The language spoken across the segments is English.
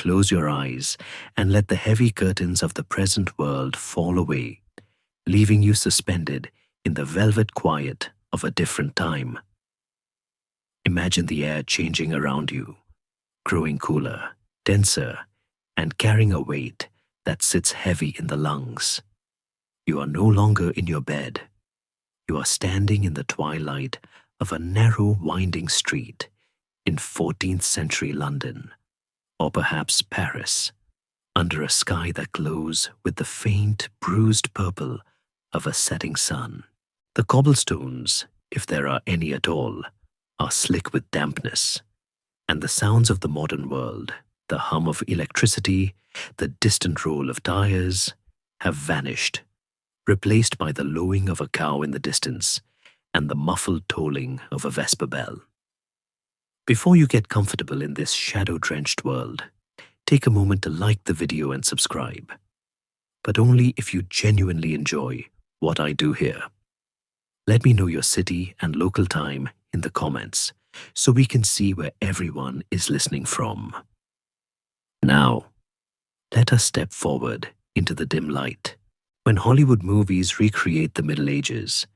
close your eyes and let the heavy curtains of the present world fall away, leaving you suspended in the velvet quiet of a different time. Imagine the air changing around you, growing cooler, denser, and carrying a weight that sits heavy in the lungs. You are no longer in your bed. You are standing in the twilight of a narrow, winding street in 14th century London, or perhaps Paris, under a sky that glows with the faint, bruised purple of a setting sun. The cobblestones, if there are any at all, are slick with dampness, and the sounds of the modern world, the hum of electricity, the distant roll of tires, have vanished, replaced by the lowing of a cow in the distance and the muffled tolling of a vesper bell. Before you get comfortable in this shadow-drenched world, take a moment to like the video and subscribe, but only if you genuinely enjoy what I do here. Let me know your city and local time in the comments so we can see where everyone is listening from. Now, let us step forward into the dim light. When Hollywood movies recreate the Middle Ages,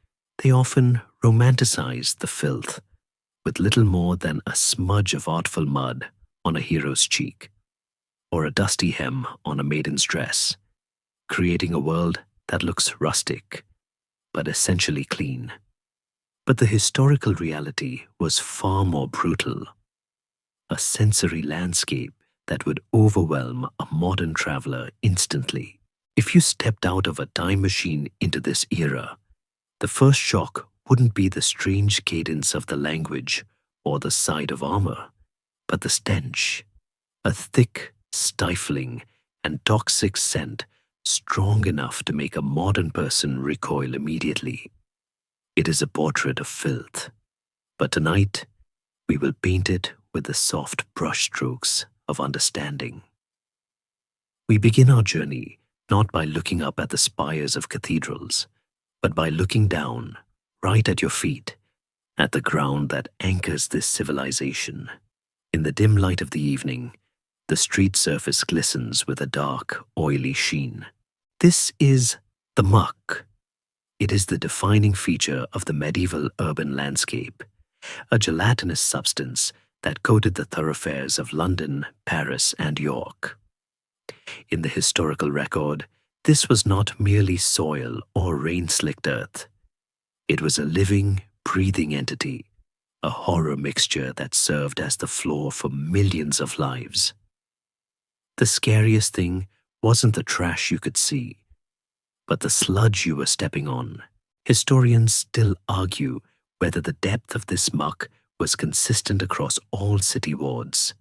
they often romanticize the filth with little more than a smudge of artful mud on a hero's cheek, or a dusty hem on a maiden's dress, creating a world that looks rustic, but essentially clean. But the historical reality was far more brutal, a sensory landscape that would overwhelm a modern traveler instantly. If you stepped out of a time machine into this era, the first shock wouldn't be the strange cadence of the language or the sight of armor, but the stench, a thick, stifling, and toxic scent strong enough to make a modern person recoil immediately. It is a portrait of filth, but tonight we will paint it with the soft brushstrokes of understanding. We begin our journey not by looking up at the spires of cathedrals, but by looking down, right at your feet, at the ground that anchors this civilization. In the dim light of the evening, the street surface glistens with a dark, oily sheen. This is the muck. It is the defining feature of the medieval urban landscape, a gelatinous substance that coated the thoroughfares of London, Paris, and York. In the historical record, this was not merely soil or rain-slicked earth. It was a living, breathing entity, a horror mixture that served as the floor for millions of lives. The scariest thing wasn't the trash you could see, but the sludge you were stepping on. Historians still argue whether the depth of this muck was consistent across all city wards,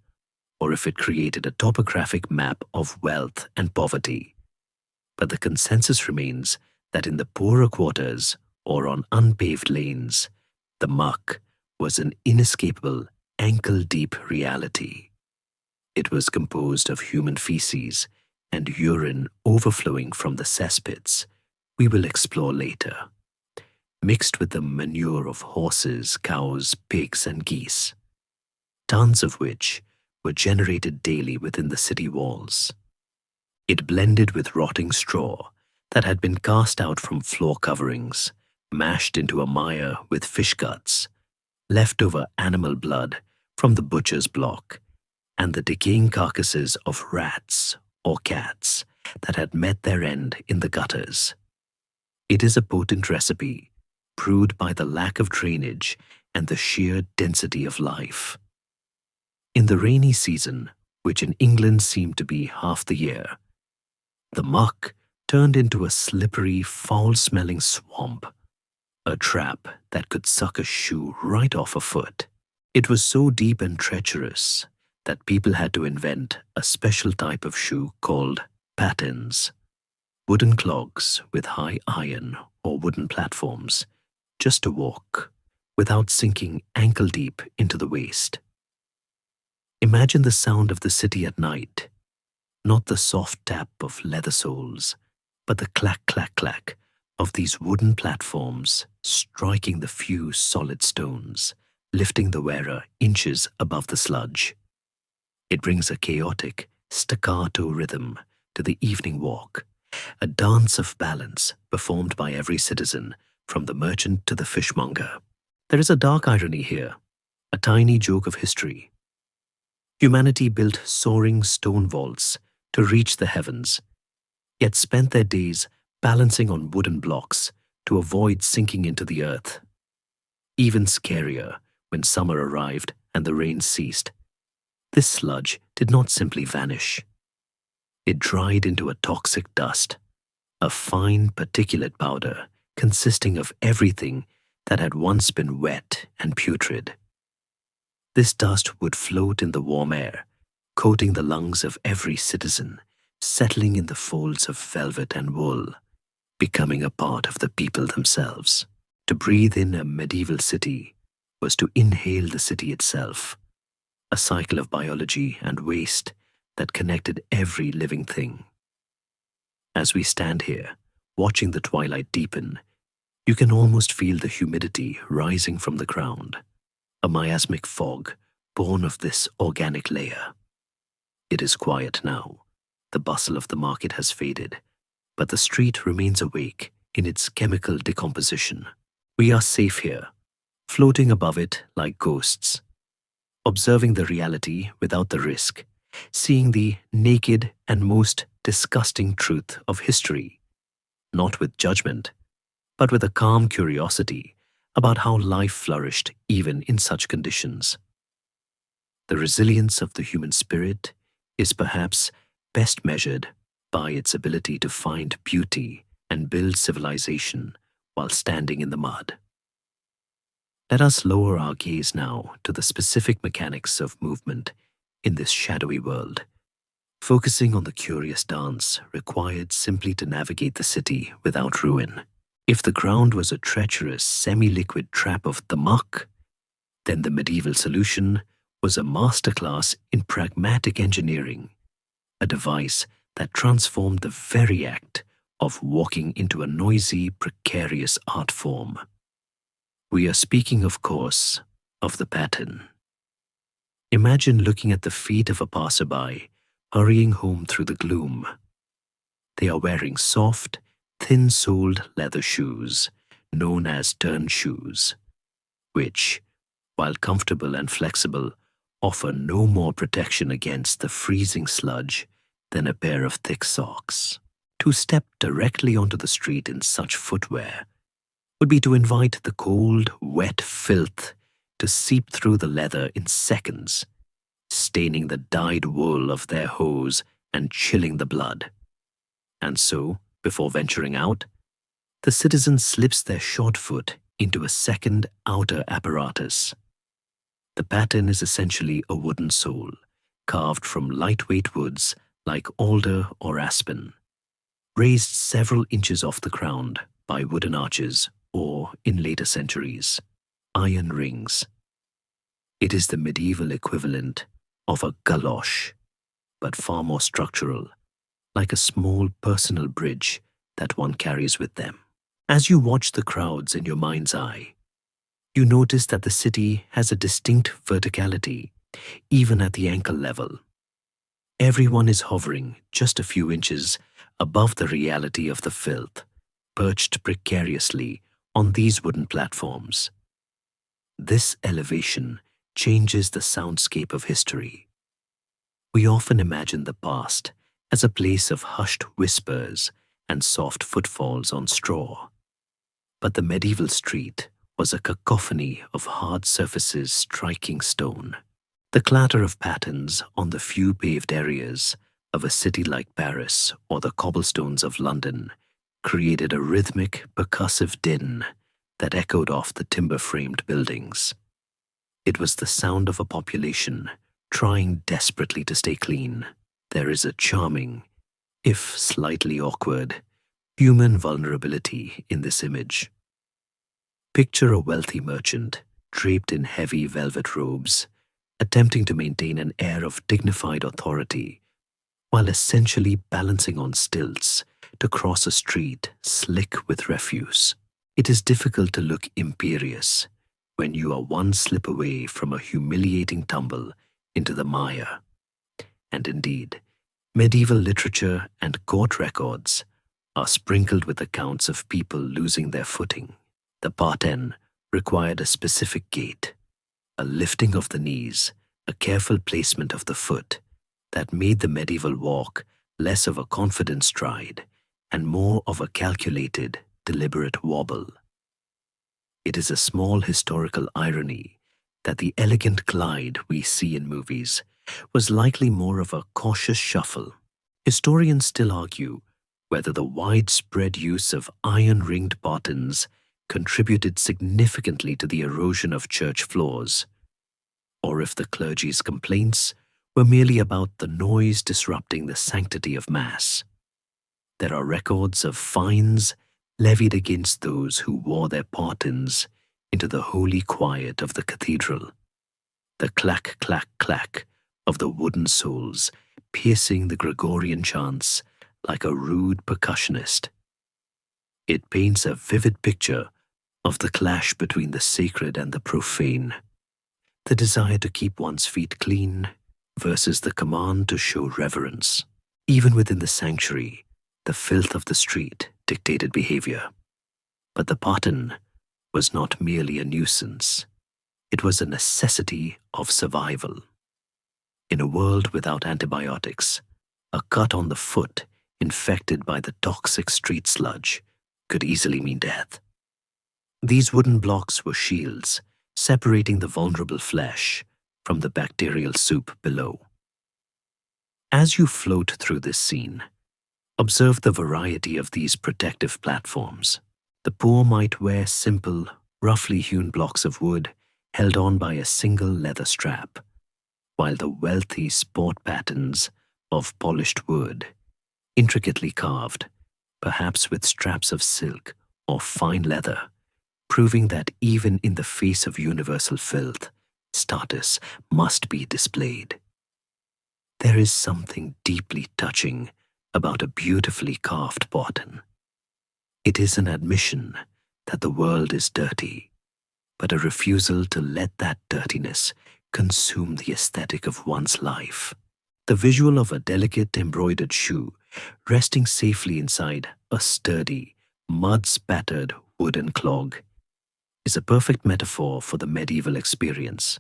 or if it created a topographic map of wealth and poverty. But the consensus remains that in the poorer quarters or on unpaved lanes, the muck was an inescapable, ankle-deep reality. It was composed of human feces and urine overflowing from the cesspits we will explore later, mixed with the manure of horses, cows, pigs, and geese, tons of which were generated daily within the city walls. It blended with rotting straw that had been cast out from floor coverings, mashed into a mire with fish guts, leftover animal blood from the butcher's block, and the decaying carcasses of rats or cats that had met their end in the gutters. It is a potent recipe, brewed by the lack of drainage and the sheer density of life. In the rainy season, which in England seemed to be half the year, the muck turned into a slippery, foul-smelling swamp, a trap that could suck a shoe right off a foot. It was so deep and treacherous that people had to invent a special type of shoe called pattens, wooden clogs with high iron or wooden platforms, just to walk, without sinking ankle-deep into the waist. Imagine the sound of the city at night, not the soft tap of leather soles, but the clack, clack, clack of these wooden platforms striking the few solid stones, lifting the wearer inches above the sludge. It brings a chaotic staccato rhythm to the evening walk, a dance of balance performed by every citizen, from the merchant to the fishmonger. There is a dark irony here, a tiny joke of history. Humanity built soaring stone vaults to reach the heavens, yet spent their days balancing on wooden blocks to avoid sinking into the earth. Even scarier, when summer arrived and the rain ceased, this sludge did not simply vanish. It dried into a toxic dust, a fine particulate powder consisting of everything that had once been wet and putrid. This dust would float in the warm air, coating the lungs of every citizen, settling in the folds of velvet and wool, becoming a part of the people themselves. To breathe in a medieval city was to inhale the city itself, a cycle of biology and waste that connected every living thing. As we stand here, watching the twilight deepen, you can almost feel the humidity rising from the ground, a miasmic fog born of this organic layer. It is quiet now. The bustle of the market has faded, but the street remains awake in its chemical decomposition. We are safe here, floating above it like ghosts, observing the reality without the risk, seeing the naked and most disgusting truth of history, not with judgment, but with a calm curiosity about how life flourished even in such conditions. The resilience of the human spirit is perhaps best measured by its ability to find beauty and build civilization while standing in the mud. Let us lower our gaze now to the specific mechanics of movement in this shadowy world, focusing on the curious dance required simply to navigate the city without ruin. If the ground was a treacherous, semi-liquid trap of the muck, then the medieval solution was a masterclass in pragmatic engineering, a device that transformed the very act of walking into a noisy, precarious art form. We are speaking, of course, of the pattern. Imagine looking at the feet of a passerby hurrying home through the gloom. They are wearing soft, thin-soled leather shoes known as turn shoes, which, while comfortable and flexible, offer no more protection against the freezing sludge than a pair of thick socks. To step directly onto the street in such footwear would be to invite the cold, wet filth to seep through the leather in seconds, staining the dyed wool of their hose and chilling the blood. And so, before venturing out, the citizen slips their short foot into a second outer apparatus. The pattern is essentially a wooden sole, carved from lightweight woods like alder or aspen, raised several inches off the ground by wooden arches or, in later centuries, iron rings. It is the medieval equivalent of a galosh, but far more structural, like a small personal bridge that one carries with them. As you watch the crowds in your mind's eye, you notice that the city has a distinct verticality, even at the ankle level. Everyone is hovering just a few inches above the reality of the filth, perched precariously on these wooden platforms. This elevation changes the soundscape of history. We often imagine the past as a place of hushed whispers and soft footfalls on straw. But the medieval street was a cacophony of hard surfaces striking stone. The clatter of pattens on the few paved areas of a city like Paris or the cobblestones of London created a rhythmic, percussive din that echoed off the timber-framed buildings. It was the sound of a population trying desperately to stay clean. There is a charming, if slightly awkward, human vulnerability in this image. Picture a wealthy merchant draped in heavy velvet robes, attempting to maintain an air of dignified authority while essentially balancing on stilts to cross a street slick with refuse. It is difficult to look imperious when you are one slip away from a humiliating tumble into the mire. And indeed, Medieval literature and court records are sprinkled with accounts of people losing their footing. The paten required a specific gait, a lifting of the knees, a careful placement of the foot that made the medieval walk less of a confident stride and more of a calculated, deliberate wobble. It is a small historical irony that the elegant glide we see in movies was likely more of a cautious shuffle. Historians still argue whether the widespread use of iron-ringed patens contributed significantly to the erosion of church floors, or if the clergy's complaints were merely about the noise disrupting the sanctity of Mass. There are records of fines levied against those who wore their patens into the holy quiet of the cathedral, the clack, clack, clack of the wooden soles piercing the Gregorian chants like a rude percussionist. It paints a vivid picture of the clash between the sacred and the profane, the desire to keep one's feet clean versus the command to show reverence. Even within the sanctuary, the filth of the street dictated behavior. But the paten was not merely a nuisance. It was a necessity of survival. In a world without antibiotics, a cut on the foot infected by the toxic street sludge could easily mean death. These wooden blocks were shields, separating the vulnerable flesh from the bacterial soup below. As you float through this scene, observe the variety of these protective platforms. The poor might wear simple, roughly hewn blocks of wood held on by a single leather strap, while the wealthy sport patterns of polished wood, intricately carved, perhaps with straps of silk or fine leather, proving that even in the face of universal filth, status must be displayed. There is something deeply touching about a beautifully carved paten. It is an admission that the world is dirty, but a refusal to let that dirtiness consume the aesthetic of one's life. The visual of a delicate embroidered shoe resting safely inside a sturdy, mud-spattered wooden clog is a perfect metaphor for the medieval experience.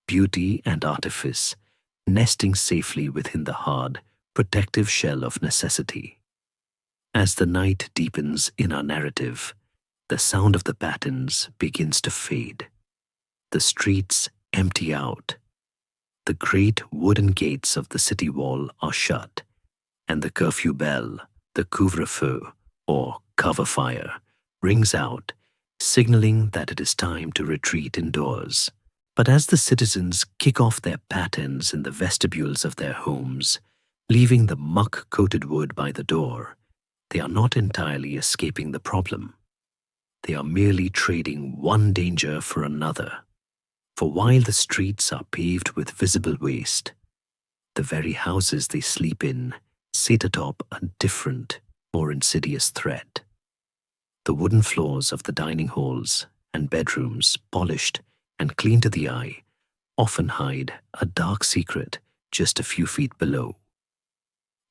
Beauty and artifice nesting safely within the hard, protective shell of necessity. As the night deepens in our narrative, the sound of the patens begins to fade. The streets empty out. The great wooden gates of the city wall are shut, and the curfew bell, the couvre-feu, or cover fire, rings out, signaling that it is time to retreat indoors. But as the citizens kick off their patens in the vestibules of their homes, leaving the muck-coated wood by the door, they are not entirely escaping the problem. They are merely trading one danger for another. For while the streets are paved with visible waste, the very houses they sleep in sit atop a different, more insidious threat. The wooden floors of the dining halls and bedrooms, polished and clean to the eye, often hide a dark secret just a few feet below.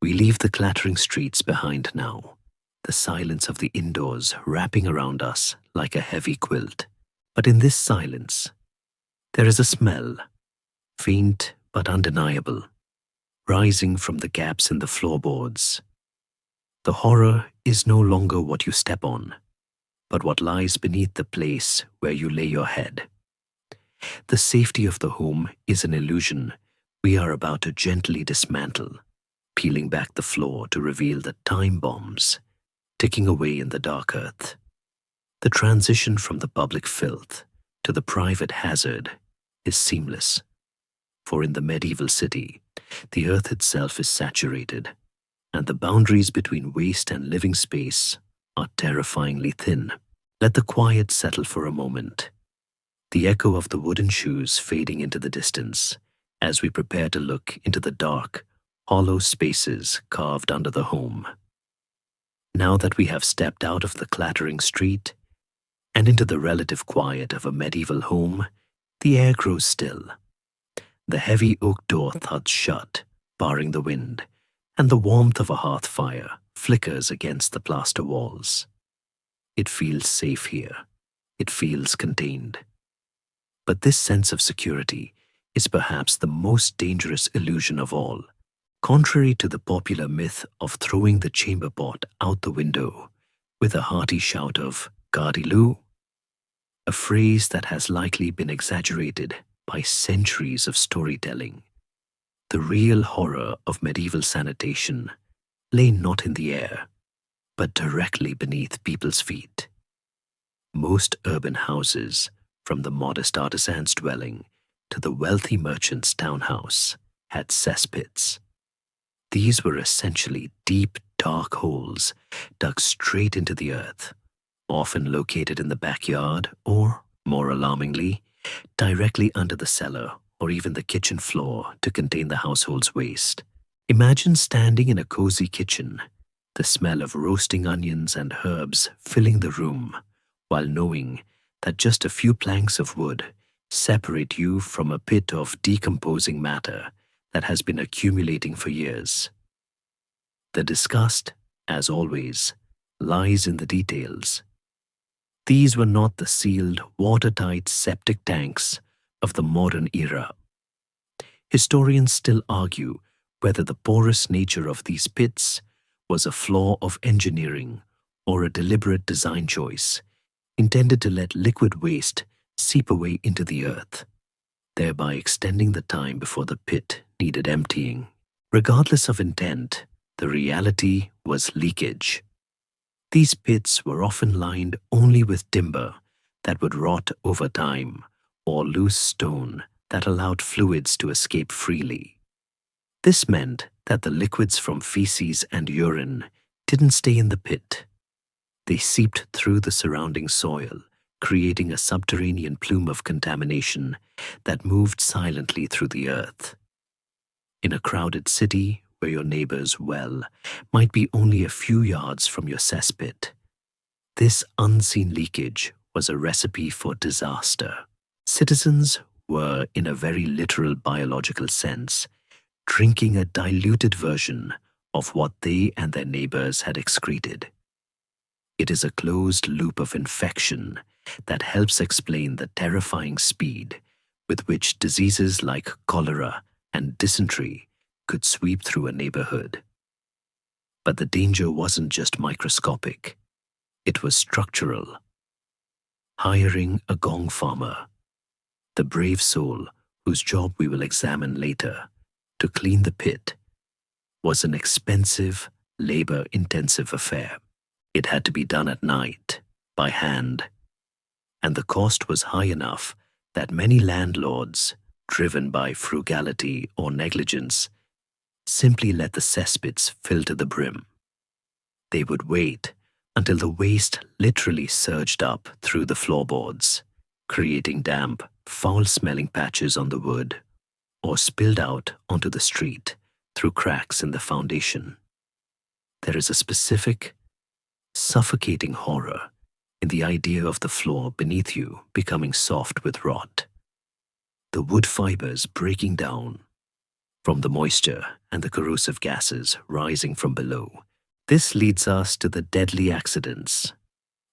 We leave the clattering streets behind now, the silence of the indoors wrapping around us like a heavy quilt. But in this silence, there is a smell, faint but undeniable, rising from the gaps in the floorboards. The horror is no longer what you step on, but what lies beneath the place where you lay your head. The safety of the home is an illusion we are about to gently dismantle, peeling back the floor to reveal the time bombs ticking away in the dark earth. The transition from the public filth to the private hazard is seamless, for in the medieval city, the earth itself is saturated, and the boundaries between waste and living space are terrifyingly thin. Let the quiet settle for a moment, the echo of the wooden shoes fading into the distance as we prepare to look into the dark, hollow spaces carved under the home. Now that we have stepped out of the clattering street and into the relative quiet of a medieval home, the air grows still. The heavy oak door thuds shut, barring the wind, and the warmth of a hearth fire flickers against the plaster walls. It feels safe here. It feels contained. But this sense of security is perhaps the most dangerous illusion of all. Contrary to the popular myth of throwing the chamber pot out the window with a hearty shout of "Gardiloo," a phrase that has likely been exaggerated by centuries of storytelling, the real horror of medieval sanitation lay not in the air, but directly beneath people's feet. Most urban houses, from the modest artisan's dwelling to the wealthy merchant's townhouse, had cesspits. These were essentially deep, dark holes dug straight into the earth, often located in the backyard or, more alarmingly, directly under the cellar or even the kitchen floor to contain the household's waste. Imagine standing in a cozy kitchen, the smell of roasting onions and herbs filling the room, while knowing that just a few planks of wood separate you from a pit of decomposing matter that has been accumulating for years. The disgust, as always, lies in the details. These were not the sealed, watertight septic tanks of the modern era. Historians still argue whether the porous nature of these pits was a flaw of engineering or a deliberate design choice intended to let liquid waste seep away into the earth, thereby extending the time before the pit needed emptying. Regardless of intent, the reality was leakage. These pits were often lined only with timber that would rot over time, or loose stone that allowed fluids to escape freely. This meant that the liquids from feces and urine didn't stay in the pit. They seeped through the surrounding soil, creating a subterranean plume of contamination that moved silently through the earth. In a crowded city where your neighbor's well might be only a few yards from your cesspit, this unseen leakage was a recipe for disaster. Citizens were, in a very literal biological sense, drinking a diluted version of what they and their neighbors had excreted. It is a closed loop of infection that helps explain the terrifying speed with which diseases like cholera and dysentery could sweep through a neighborhood. But the danger wasn't just microscopic, it was structural. Hiring a gong farmer, the brave soul whose job we will examine later, to clean the pit, was an expensive, labor-intensive affair. It had to be done at night, by hand, and the cost was high enough that many landlords, driven by frugality or negligence, simply let the cesspits fill to the brim. They would wait until the waste literally surged up through the floorboards, creating damp, foul-smelling patches on the wood, or spilled out onto the street through cracks in the foundation. There is a specific, suffocating horror in the idea of the floor beneath you becoming soft with rot, the wood fibers breaking down from the moisture and the corrosive gases rising from below. This leads us to the deadly accidents,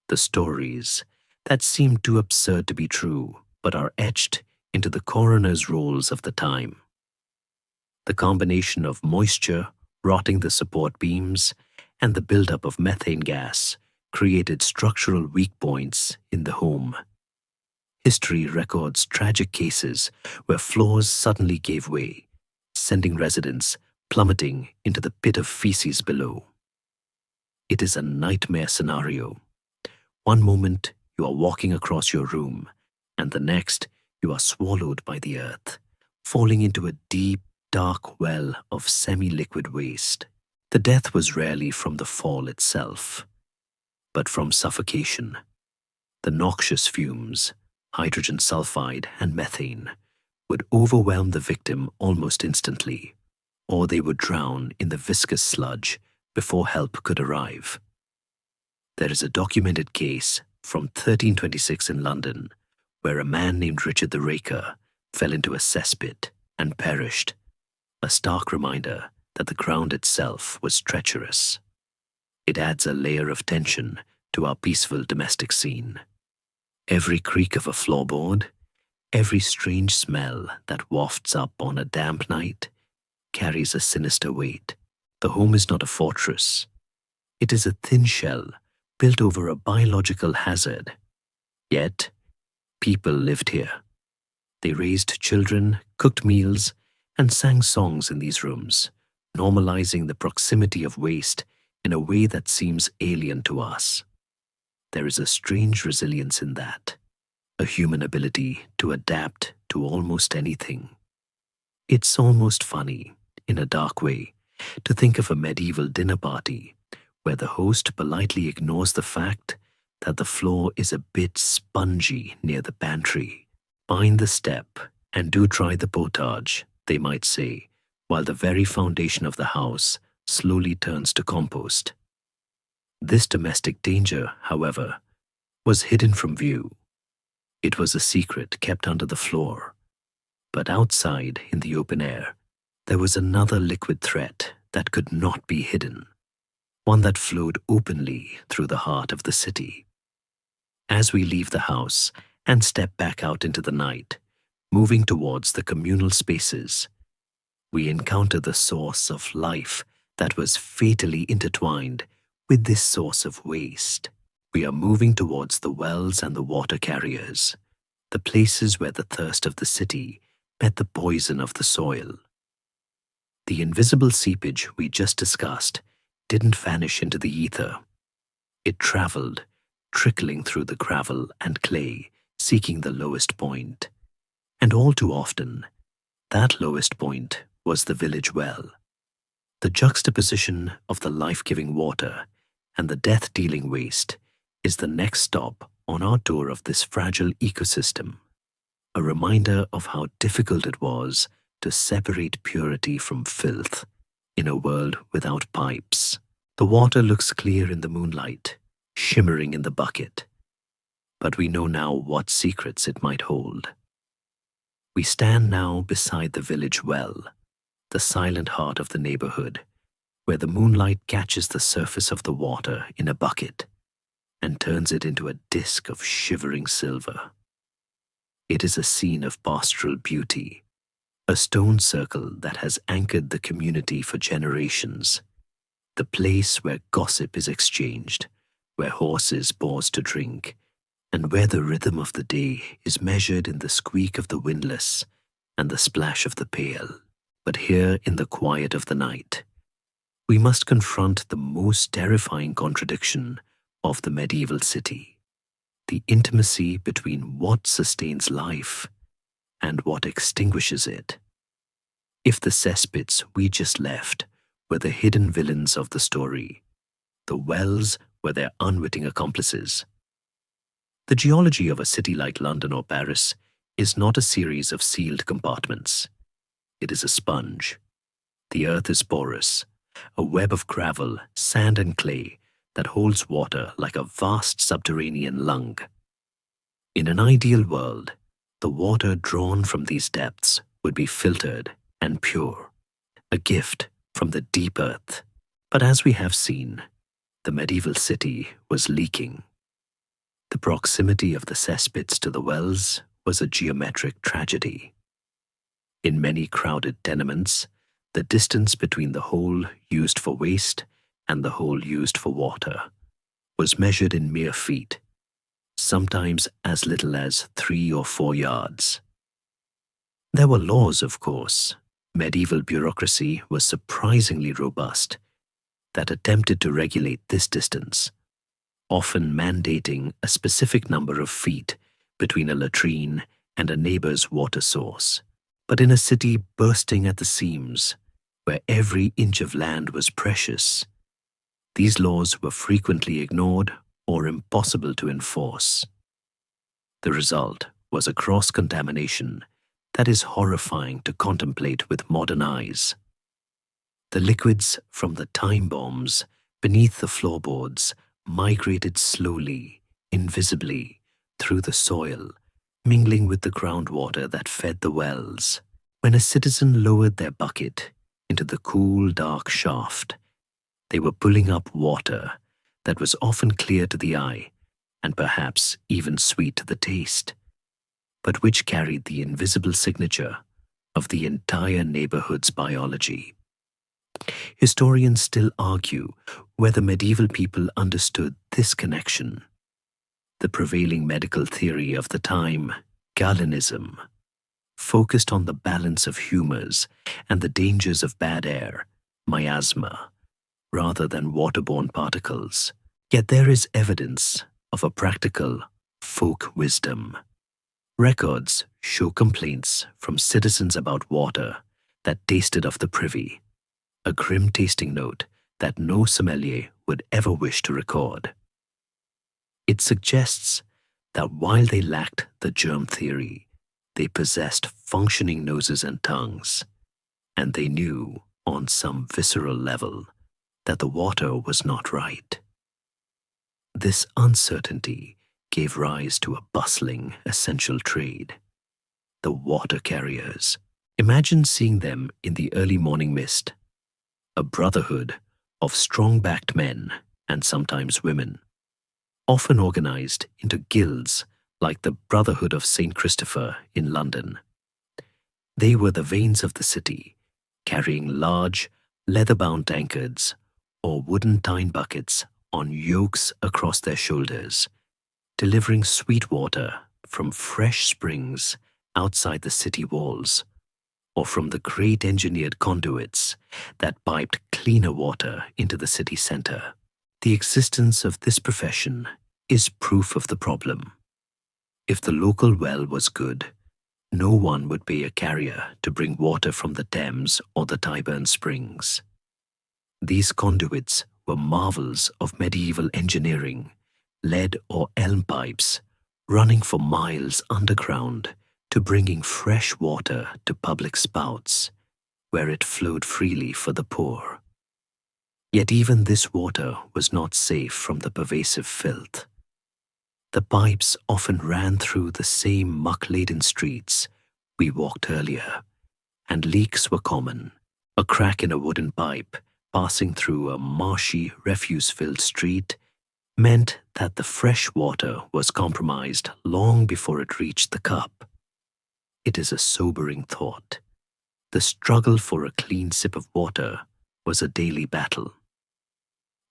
the stories that seem too absurd to be true but are etched into the coroner's rolls of the time. The combination of moisture rotting the support beams and the buildup of methane gas created structural weak points in the home. History records tragic cases where floors suddenly gave way, sending residents plummeting into the pit of feces below. It is a nightmare scenario. One moment you are walking across your room, and the next you are swallowed by the earth, falling into a deep, dark well of semi-liquid waste. The death was rarely from the fall itself, but from suffocation. The noxious fumes, hydrogen sulfide and methane, would overwhelm the victim almost instantly, or they would drown in the viscous sludge before help could arrive. There is a documented case from 1326 in London where a man named Richard the Raker fell into a cesspit and perished, a stark reminder that the ground itself was treacherous. It adds a layer of tension to our peaceful domestic scene. Every creak of a floorboard, every strange smell that wafts up on a damp night carries a sinister weight. The home is not a fortress. It is a thin shell built over a biological hazard. Yet, people lived here. They raised children, cooked meals, and sang songs in these rooms, normalizing the proximity of waste in a way that seems alien to us. There is a strange resilience in that, a human ability to adapt to almost anything. It's almost funny, in a dark way, to think of a medieval dinner party where the host politely ignores the fact that the floor is a bit spongy near the pantry. Mind the step and do try the potage, they might say, while the very foundation of the house slowly turns to compost. This domestic danger, however, was hidden from view. It was a secret kept under the floor. But outside, in the open air, there was another liquid threat that could not be hidden, one that flowed openly through the heart of the city. As we leave the house and step back out into the night, moving towards the communal spaces, we encounter the source of life that was fatally intertwined with this source of waste. We are moving towards the wells and the water carriers, the places where the thirst of the city met the poison of the soil. The invisible seepage we just discussed didn't vanish into the ether. It traveled, trickling through the gravel and clay, seeking the lowest point. And all too often, that lowest point was the village well. The juxtaposition of the life-giving water and the death-dealing waste is the next stop on our tour of this fragile ecosystem, a reminder of how difficult it was to separate purity from filth in a world without pipes. The water looks clear in the moonlight, shimmering in the bucket, but we know now what secrets it might hold. We stand now beside the village well, the silent heart of the neighborhood, where the moonlight catches the surface of the water in a bucket and turns it into a disk of shivering silver. It is a scene of pastoral beauty, a stone circle that has anchored the community for generations, the place where gossip is exchanged, where horses pause to drink, and where the rhythm of the day is measured in the squeak of the windlass and the splash of the pail. But here in the quiet of the night, we must confront the most terrifying contradiction of the medieval city, the intimacy between what sustains life and what extinguishes it. If the cesspits we just left were the hidden villains of the story, the wells were their unwitting accomplices. The geology of a city like London or Paris is not a series of sealed compartments. It is a sponge. The earth is porous, a web of gravel, sand and clay that holds water like a vast subterranean lung. In an ideal world, the water drawn from these depths would be filtered and pure, a gift from the deep earth. But as we have seen, the medieval city was leaking. The proximity of the cesspits to the wells was a geometric tragedy. In many crowded tenements, the distance between the hole used for waste and the hole used for water was measured in mere feet, sometimes as little as 3 or 4 yards. There were laws, of course. Medieval bureaucracy was surprisingly robust, that attempted to regulate this distance, often mandating a specific number of feet between a latrine and a neighbor's water source. But in a city bursting at the seams, where every inch of land was precious, these laws were frequently ignored or impossible to enforce. The result was a cross-contamination that is horrifying to contemplate with modern eyes. The liquids from the time bombs beneath the floorboards migrated slowly, invisibly, through the soil, mingling with the groundwater that fed the wells. When a citizen lowered their bucket, into the cool, dark shaft. They were pulling up water that was often clear to the eye and perhaps even sweet to the taste, but which carried the invisible signature of the entire neighborhood's biology. Historians still argue whether medieval people understood this connection. The prevailing medical theory of the time, Galenism, focused on the balance of humors and the dangers of bad air, miasma, rather than waterborne particles. Yet there is evidence of a practical folk wisdom. Records show complaints from citizens about water that tasted of the privy, a grim tasting note that no sommelier would ever wish to record. It suggests that while they lacked the germ theory, they possessed functioning noses and tongues, and they knew, on some visceral level, that the water was not right. This uncertainty gave rise to a bustling, essential trade, the water carriers. Imagine seeing them in the early morning mist, a brotherhood of strong-backed men and sometimes women, often organized into guilds like the Brotherhood of St. Christopher in London. They were the veins of the city, carrying large, leather-bound tankards or wooden tine buckets on yokes across their shoulders, delivering sweet water from fresh springs outside the city walls, or from the great engineered conduits that piped cleaner water into the city center. The existence of this profession is proof of the problem. If the local well was good, no one would pay a carrier to bring water from the Thames or the Tyburn springs. These conduits were marvels of medieval engineering, lead or elm pipes running for miles underground to bringing fresh water to public spouts, where it flowed freely for the poor. Yet even this water was not safe from the pervasive filth. The pipes often ran through the same muck-laden streets we walked earlier, and leaks were common. A crack in a wooden pipe passing through a marshy, refuse-filled street meant that the fresh water was compromised long before it reached the cup. It is a sobering thought. The struggle for a clean sip of water was a daily battle,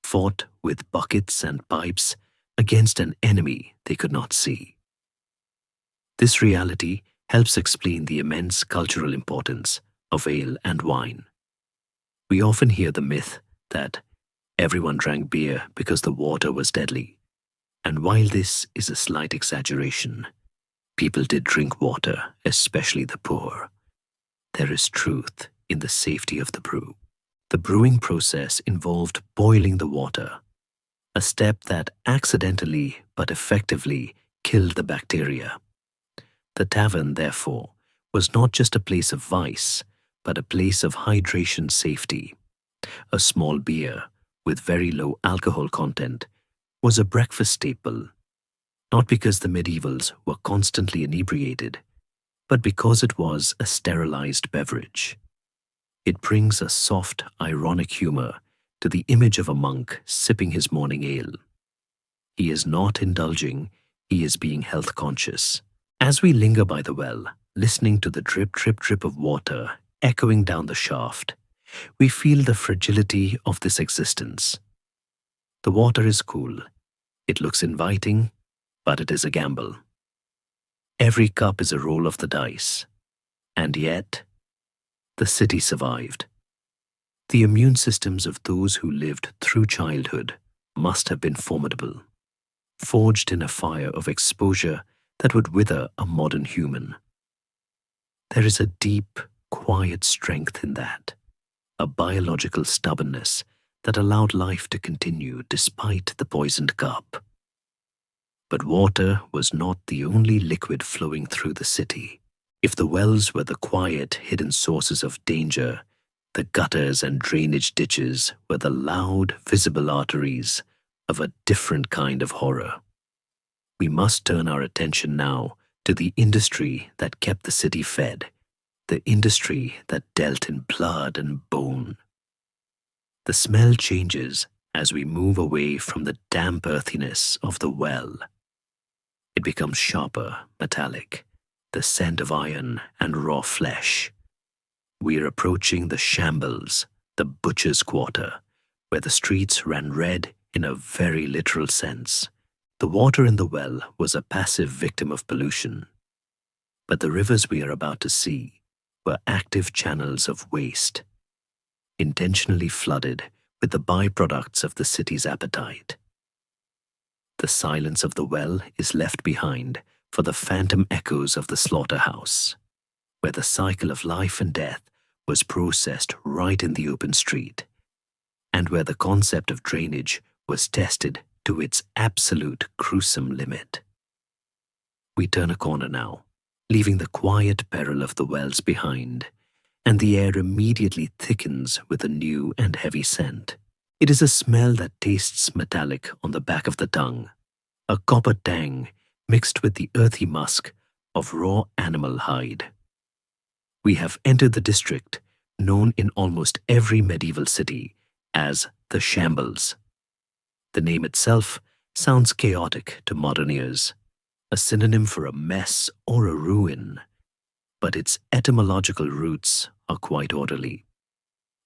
fought with buckets and pipes against an enemy they could not see. This reality helps explain the immense cultural importance of ale and wine. We often hear the myth that everyone drank beer because the water was deadly, and while this is a slight exaggeration, people did drink water, especially the poor. There is truth in the safety of the brew. The brewing process involved boiling the water, a step that accidentally but effectively killed the bacteria. The tavern, therefore, was not just a place of vice, but a place of hydration safety. A small beer, with very low alcohol content, was a breakfast staple, not because the medievals were constantly inebriated, but because it was a sterilized beverage. It brings a soft, ironic humor to the image of a monk sipping his morning ale. He is not indulging, he is being health conscious. As we linger by the well, listening to the drip, drip, drip of water echoing down the shaft, we feel the fragility of this existence. The water is cool. It looks inviting, but it is a gamble. Every cup is a roll of the dice. And yet, the city survived. The immune systems of those who lived through childhood must have been formidable, forged in a fire of exposure that would wither a modern human. There is a deep, quiet strength in that, a biological stubbornness that allowed life to continue despite the poisoned cup. But water was not the only liquid flowing through the city. If the wells were the quiet, hidden sources of danger, the gutters and drainage ditches were the loud, visible arteries of a different kind of horror. We must turn our attention now to the industry that kept the city fed, the industry that dealt in blood and bone. The smell changes as we move away from the damp earthiness of the well. It becomes sharper, metallic, the scent of iron and raw flesh. We are approaching the shambles, the butcher's quarter, where the streets ran red in a very literal sense. The water in the well was a passive victim of pollution. But the rivers we are about to see were active channels of waste, intentionally flooded with the byproducts of the city's appetite. The silence of the well is left behind for the phantom echoes of the slaughterhouse, where the cycle of life and death was processed right in the open street, and where the concept of drainage was tested to its absolute gruesome limit. We turn a corner now, leaving the quiet peril of the wells behind, and the air immediately thickens with a new and heavy scent. It is a smell that tastes metallic on the back of the tongue, a copper tang mixed with the earthy musk of raw animal hide. We have entered the district known in almost every medieval city as the Shambles. The name itself sounds chaotic to modern ears, a synonym for a mess or a ruin, but its etymological roots are quite orderly.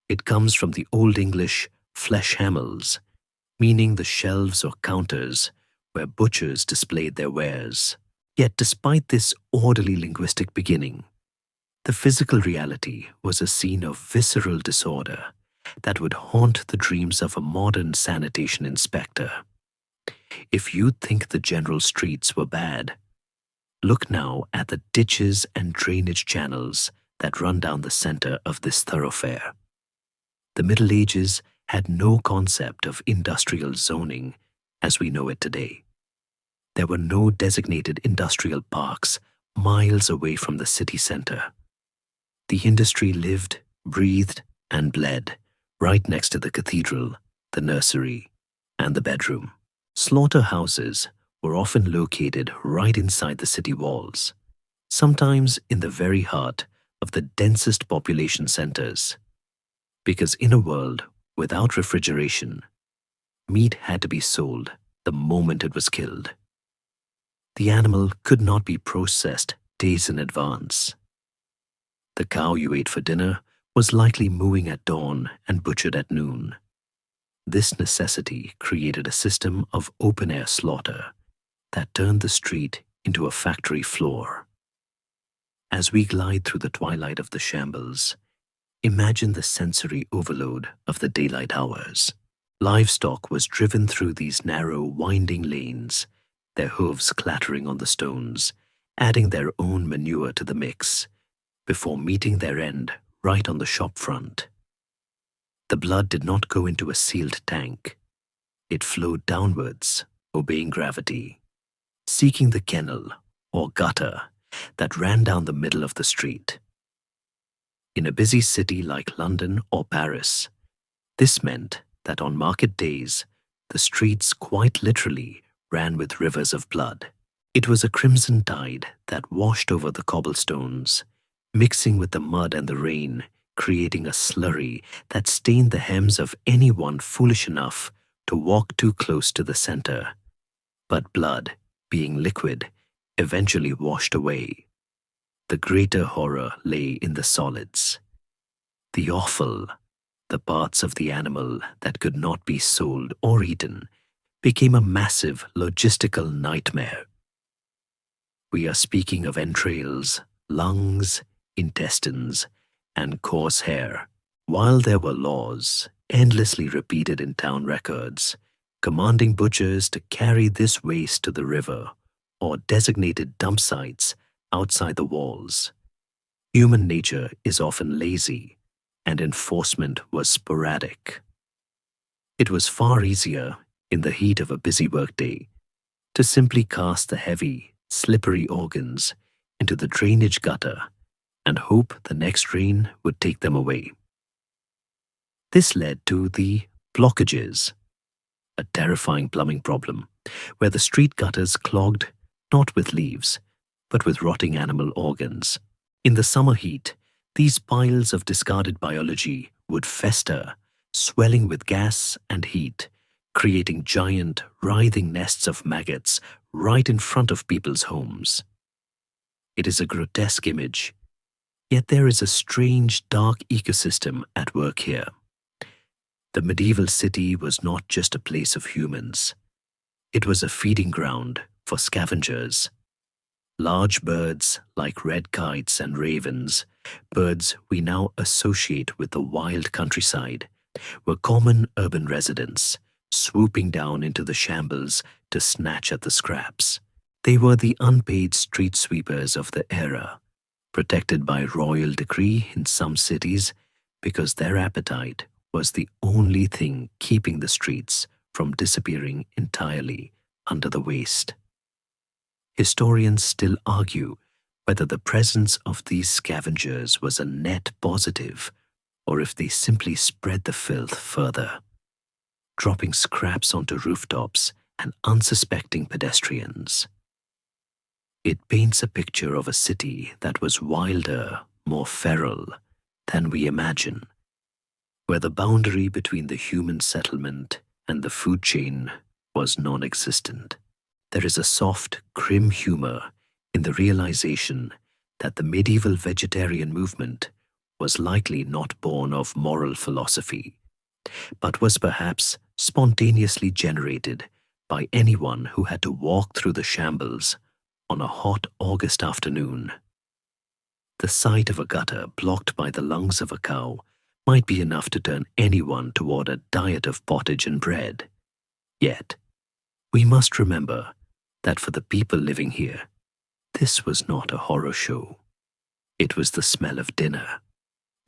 It comes from the Old English fleshhamels, meaning the shelves or counters where butchers displayed their wares. Yet despite this orderly linguistic beginning, the physical reality was a scene of visceral disorder that would haunt the dreams of a modern sanitation inspector. If you think the general streets were bad, look now at the ditches and drainage channels that run down the center of this thoroughfare. The Middle Ages had no concept of industrial zoning as we know it today. There were no designated industrial parks miles away from the city center. The industry lived, breathed, and bled right next to the cathedral, the nursery, and the bedroom. Slaughterhouses were often located right inside the city walls, sometimes in the very heart of the densest population centers. Because in a world without refrigeration, meat had to be sold the moment it was killed. The animal could not be processed days in advance. The cow you ate for dinner was likely mooing at dawn and butchered at noon. This necessity created a system of open-air slaughter that turned the street into a factory floor. As we glide through the twilight of the shambles, imagine the sensory overload of the daylight hours. Livestock was driven through these narrow, winding lanes, their hooves clattering on the stones, adding their own manure to the mix, before meeting their end right on the shop front. The blood did not go into a sealed tank. It flowed downwards, obeying gravity, seeking the kennel or gutter that ran down the middle of the street. In a busy city like London or Paris, this meant that on market days, the streets quite literally ran with rivers of blood. It was a crimson tide that washed over the cobblestones, mixing with the mud and the rain, creating a slurry that stained the hems of anyone foolish enough to walk too close to the center. But blood, being liquid, eventually washed away. The greater horror lay in the solids. The offal, the parts of the animal that could not be sold or eaten, became a massive logistical nightmare. We are speaking of entrails, lungs, intestines, and coarse hair. While there were laws, endlessly repeated in town records, commanding butchers to carry this waste to the river or designated dump sites outside the walls, human nature is often lazy, and enforcement was sporadic. It was far easier, in the heat of a busy workday, to simply cast the heavy, slippery organs into the drainage gutter and hope the next rain would take them away. This led to the blockages, a terrifying plumbing problem where the street gutters clogged not with leaves, but with rotting animal organs. In the summer heat, These piles of discarded biology would fester, swelling with gas and heat, creating giant, writhing nests of maggots right in front of people's homes. It is a grotesque image, yet there is a strange, dark ecosystem at work here. The medieval city was not just a place of humans. It was a feeding ground for scavengers. Large birds like red kites and ravens, birds we now associate with the wild countryside, were common urban residents, swooping down into the shambles to snatch at the scraps. They were the unpaid street sweepers of the era, protected by royal decree in some cities because their appetite was the only thing keeping the streets from disappearing entirely under the waste. Historians still argue whether the presence of these scavengers was a net positive or if they simply spread the filth further, dropping scraps onto rooftops and unsuspecting pedestrians. It paints a picture of a city that was wilder, more feral than we imagine, where the boundary between the human settlement and the food chain was non-existent. There is a soft, grim humor in the realization that the medieval vegetarian movement was likely not born of moral philosophy, but was perhaps spontaneously generated by anyone who had to walk through the shambles on a hot August afternoon. The sight of a gutter blocked by the lungs of a cow might be enough to turn anyone toward a diet of pottage and bread. Yet, we must remember that for the people living here, this was not a horror show. It was the smell of dinner.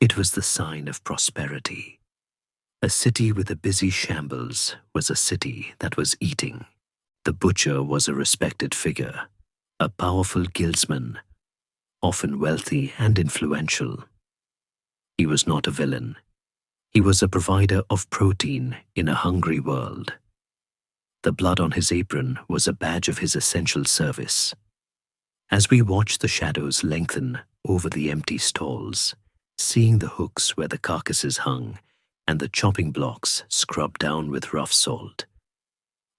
It was the sign of prosperity. A city with a busy shambles was a city that was eating. The butcher was a respected figure, a powerful guildsman, often wealthy and influential. He was not a villain. He was a provider of protein in a hungry world. The blood on his apron was a badge of his essential service. As we watched the shadows lengthen over the empty stalls, seeing the hooks where the carcasses hung and the chopping blocks scrubbed down with rough salt,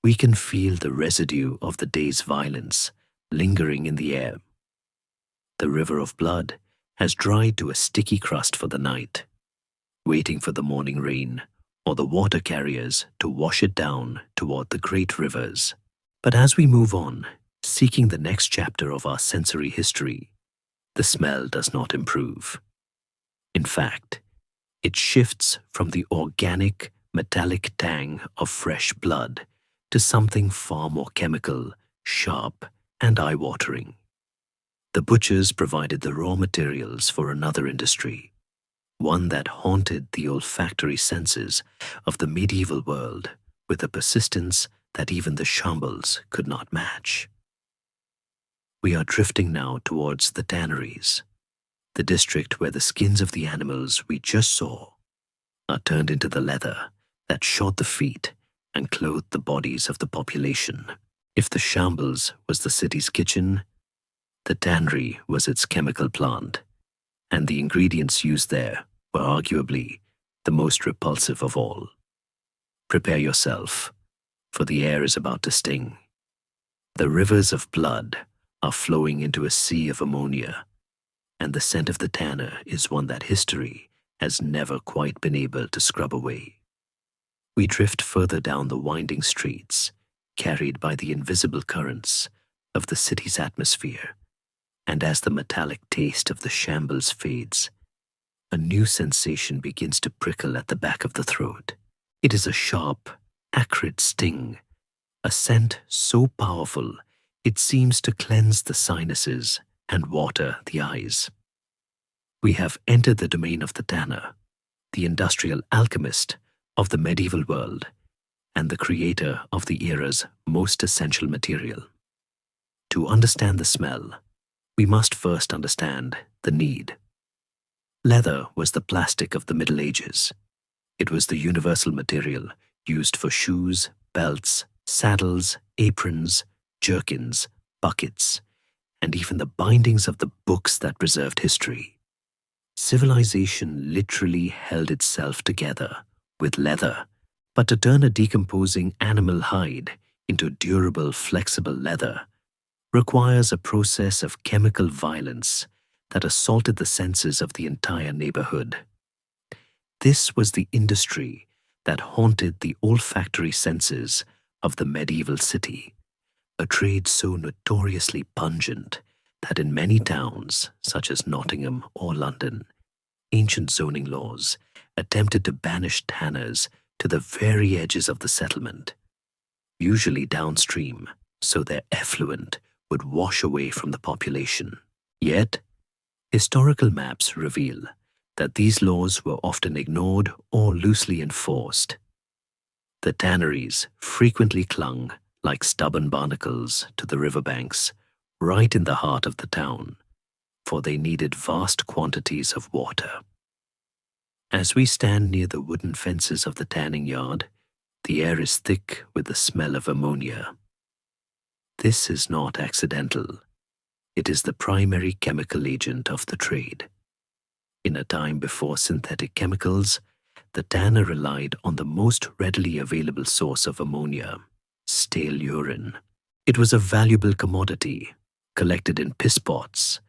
we can feel the residue of the day's violence lingering in the air. The river of blood has dried to a sticky crust for the night, waiting for the morning rain or the water carriers to wash it down toward the great rivers. But as we move on, seeking the next chapter of our sensory history, the smell does not improve. In fact, it shifts from the organic, metallic tang of fresh blood to something far more chemical, sharp, and eye-watering. The butchers provided the raw materials for another industry, one that haunted the olfactory senses of the medieval world with a persistence that even the shambles could not match. We are drifting now towards the tanneries, the district where the skins of the animals we just saw are turned into the leather that shod the feet and clothed the bodies of the population. If the shambles was the city's kitchen, the tannery was its chemical plant, and the ingredients used there were arguably the most repulsive of all. Prepare yourself, for the air is about to sting. The rivers of blood are flowing into a sea of ammonia, and the scent of the tanner is one that history has never quite been able to scrub away. We drift further down the winding streets, carried by the invisible currents of the city's atmosphere, and as the metallic taste of the shambles fades, a new sensation begins to prickle at the back of the throat. It is a sharp, acrid sting, a scent so powerful it seems to cleanse the sinuses and water the eyes. We have entered the domain of the tanner, the industrial alchemist of the medieval world, and the creator of the era's most essential material. To understand the smell, we must first understand the need. Leather was the plastic of the Middle Ages. It was the universal material used for shoes, belts, saddles, aprons, jerkins, buckets, and even the bindings of the books that preserved history. Civilization literally held itself together with leather, but to turn a decomposing animal hide into durable, flexible leather requires a process of chemical violence that assaulted the senses of the entire neighborhood. This was the industry that haunted the olfactory senses of the medieval city, a trade so notoriously pungent that in many towns, such as Nottingham or London, ancient zoning laws attempted to banish tanners to the very edges of the settlement, usually downstream, so their effluent would wash away from the population. Yet, historical maps reveal that these laws were often ignored or loosely enforced. The tanneries frequently clung like stubborn barnacles to the riverbanks, right in the heart of the town, for they needed vast quantities of water. As we stand near the wooden fences of the tanning yard, the air is thick with the smell of ammonia. This is not accidental. It is the primary chemical agent of the trade. In a time before synthetic chemicals, the tanner relied on the most readily available source of ammonia, stale urine. It was a valuable commodity, collected in piss pots,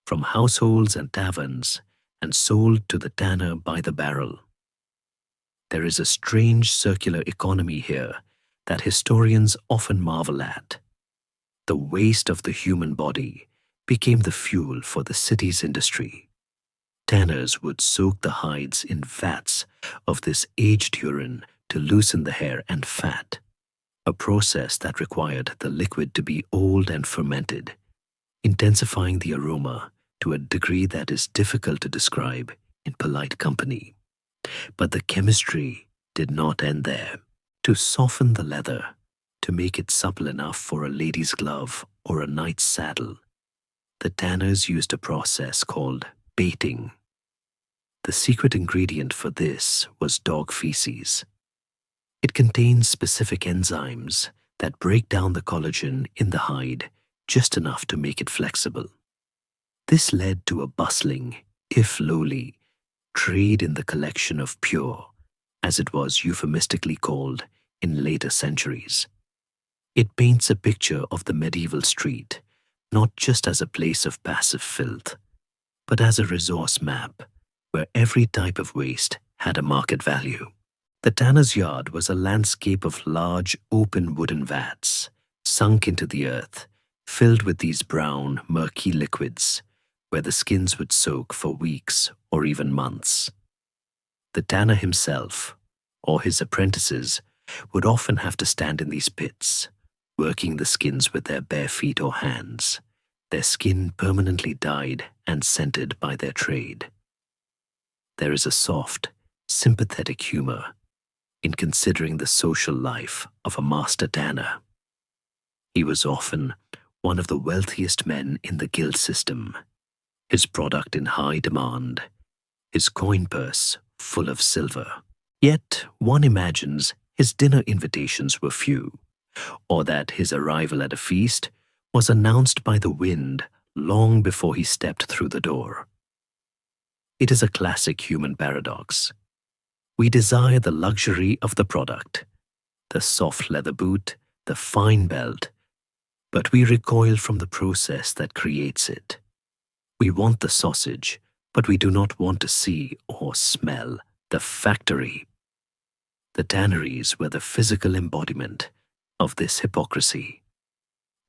from households and taverns, and sold to the tanner by the barrel. There is a strange circular economy here that historians often marvel at. The waste of the human body became the fuel for the city's industry. Tanners would soak the hides in vats of this aged urine to loosen the hair and fat, a process that required the liquid to be old and fermented, intensifying the aroma to a degree that is difficult to describe in polite company. But the chemistry did not end there. To soften the leather, to make it supple enough for a lady's glove or a knight's saddle, the tanners used a process called baiting. The secret ingredient for this was dog feces. It contains specific enzymes that break down the collagen in the hide just enough to make it flexible. This led to a bustling, if lowly, trade in the collection of pure, as it was euphemistically called in later centuries. It paints a picture of the medieval street, not just as a place of passive filth, but as a resource map where every type of waste had a market value. The tanner's yard was a landscape of large, open wooden vats, sunk into the earth, filled with these brown, murky liquids, where the skins would soak for weeks or even months. The tanner himself, or his apprentices, would often have to stand in these pits, working the skins with their bare feet or hands, their skin permanently dyed and scented by their trade. There is a soft, sympathetic humor in considering the social life of a master tanner. He was often one of the wealthiest men in the guild system, his product in high demand, his coin purse full of silver. Yet one imagines his dinner invitations were few, or that his arrival at a feast was announced by the wind long before he stepped through the door. It is a classic human paradox. We desire the luxury of the product, the soft leather boot, the fine belt, but we recoil from the process that creates it. We want the sausage, but we do not want to see or smell the factory. The tanneries were the physical embodiment of this hypocrisy.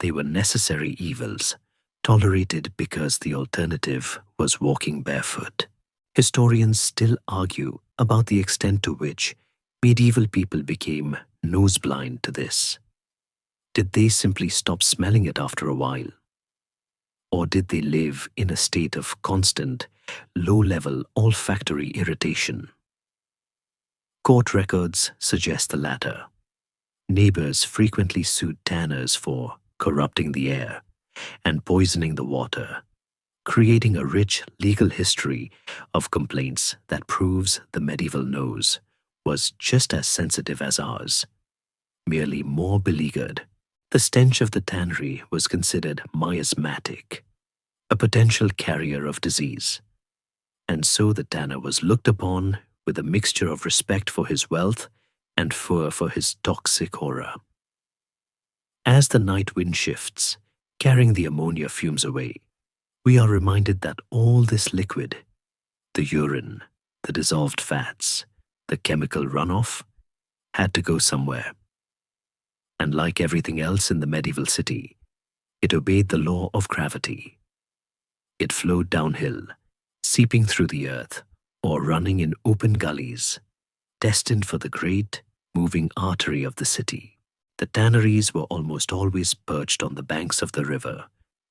They were necessary evils, tolerated because the alternative was walking barefoot. Historians still argue about the extent to which medieval people became nose-blind to this. Did they simply stop smelling it after a while? Or did they live in a state of constant, low-level olfactory irritation? Court records suggest the latter. Neighbors frequently sued tanners for corrupting the air and poisoning the water, creating a rich legal history of complaints that proves the medieval nose was just as sensitive as ours, merely more beleaguered. The stench of the tannery was considered miasmatic, a potential carrier of disease. and so the tanner was looked upon with a mixture of respect for his wealth and fear for his toxic aura. As the night wind shifts, carrying the ammonia fumes away, we are reminded that all this liquid, the urine, the dissolved fats, the chemical runoff, had to go somewhere. And like everything else in the medieval city, it obeyed the law of gravity. It flowed downhill, seeping through the earth or running in open gullies, destined for the great, moving artery of the city. The tanneries were almost always perched on the banks of the river,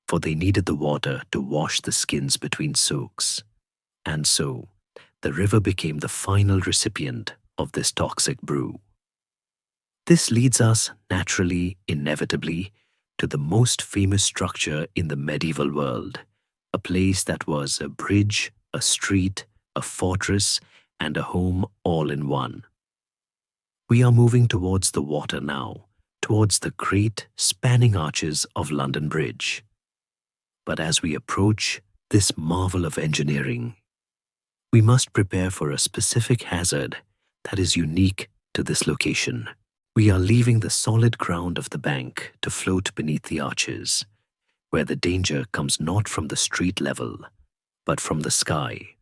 for they needed the water to wash the skins between soaks. And so, the river became the final recipient of this toxic brew. This leads us, naturally, inevitably, to the most famous structure in the medieval world, a place that was a bridge, a street, a fortress, and a home all in one. We are moving towards the water now, towards the great, spanning arches of London Bridge. But as we approach this marvel of engineering, we must prepare for a specific hazard that is unique to this location. We are leaving the solid ground of the bank to float beneath the arches, where the danger comes not from the street level, but from the sky,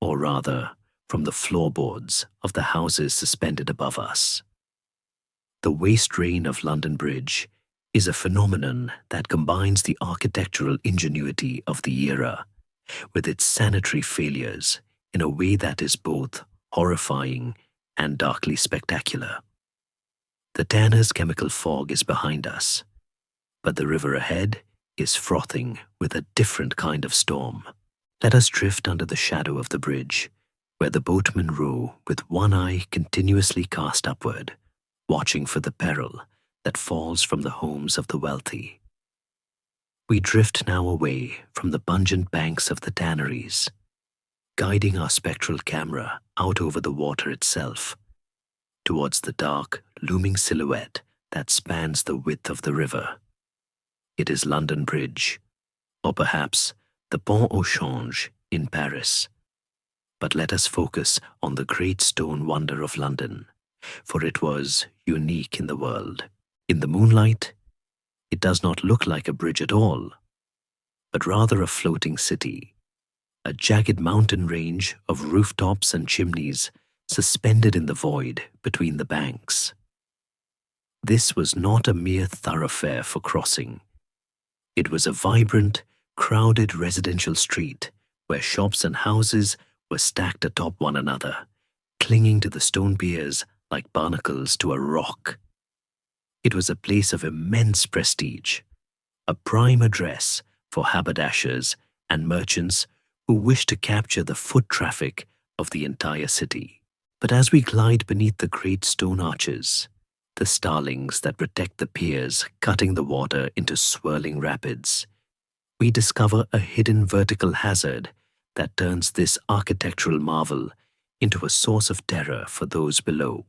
or rather, from the floorboards of the houses suspended above us. The waste rain of London Bridge is a phenomenon that combines the architectural ingenuity of the era with its sanitary failures in a way that is both horrifying and darkly spectacular. The tanner's chemical fog is behind us, but the river ahead is frothing with a different kind of storm. Let us drift under the shadow of the bridge, where the boatmen row with one eye continuously cast upward, watching for the peril that falls from the homes of the wealthy. We drift now away from the pungent banks of the tanneries, guiding our spectral camera out over the water itself, towards the dark, looming silhouette that spans the width of the river. It is London Bridge, or perhaps the Pont au Change in Paris. But let us focus on the great stone wonder of London, for it was unique in the world. In the moonlight, it does not look like a bridge at all, but rather a floating city, a jagged mountain range of rooftops and chimneys suspended in the void between the banks. This was not a mere thoroughfare for crossing. It was a vibrant, crowded residential street where shops and houses were stacked atop one another, clinging to the stone piers like barnacles to a rock. It was a place of immense prestige, a prime address for haberdashers and merchants who wished to capture the foot traffic of the entire city. But as we glide beneath the great stone arches, the starlings that protect the piers cutting the water into swirling rapids, we discover a hidden vertical hazard that turns this architectural marvel into a source of terror for those below.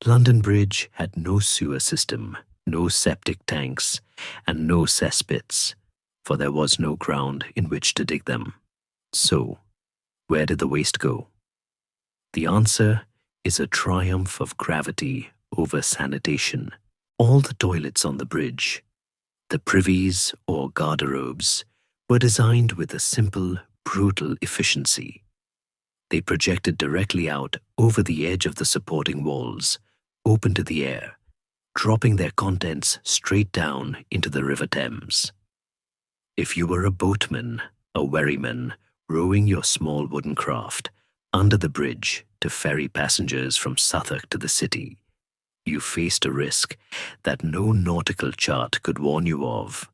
London Bridge had no sewer system, no septic tanks, and no cesspits, for there was no ground in which to dig them. So, where did the waste go? The answer is a triumph of gravity over sanitation. All the toilets on the bridge, the privies or garderobes, were designed with a simple, brutal efficiency. They projected directly out over the edge of the supporting walls, open to the air, dropping their contents straight down into the River Thames. If you were a boatman, a wherryman, rowing your small wooden craft under the bridge to ferry passengers from Southwark to the city, you faced a risk that no nautical chart could warn you of.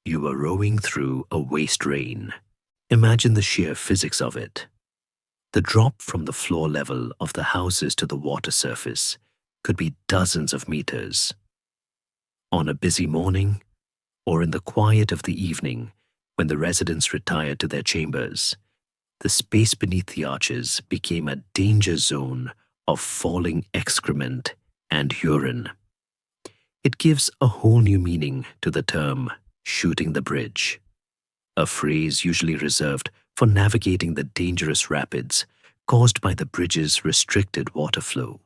You were rowing through a waste rain. Imagine the sheer physics of it. The drop from the floor level of the houses to the water surface could be dozens of meters. On a busy morning, or in the quiet of the evening when the residents retired to their chambers, the space beneath the arches became a danger zone of falling excrement and urine. It gives a whole new meaning to the term shooting the bridge, a phrase usually reserved for navigating the dangerous rapids caused by the bridge's restricted water flow.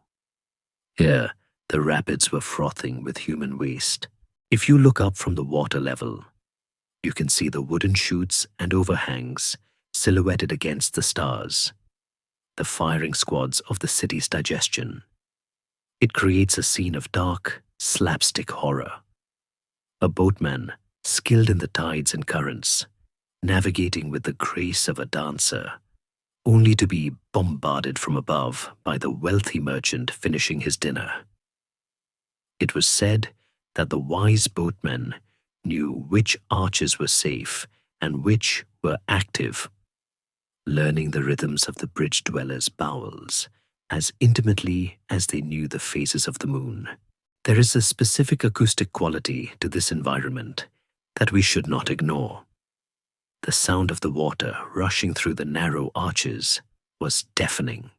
Here, the rapids were frothing with human waste. If you look up from the water level, you can see the wooden chutes and overhangs silhouetted against the stars, the firing squads of the city's digestion. It creates a scene of dark, slapstick horror. A boatman, skilled in the tides and currents, navigating with the grace of a dancer, only to be bombarded from above by the wealthy merchant finishing his dinner. It was said that the wise boatmen knew which arches were safe and which were active, learning the rhythms of the bridge dwellers' bowels as intimately as they knew the phases of the moon. There is a specific acoustic quality to this environment that we should not ignore. The sound of the water rushing through the narrow arches was deafening.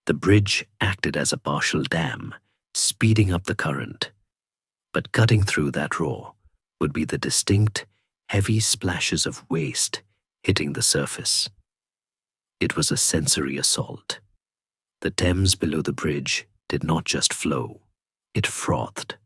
The bridge acted as a partial dam, speeding up the current, but cutting through that roar would be the distinct, heavy splashes of waste hitting the surface. It was a sensory assault. The Thames below the bridge did not just flow, it frothed.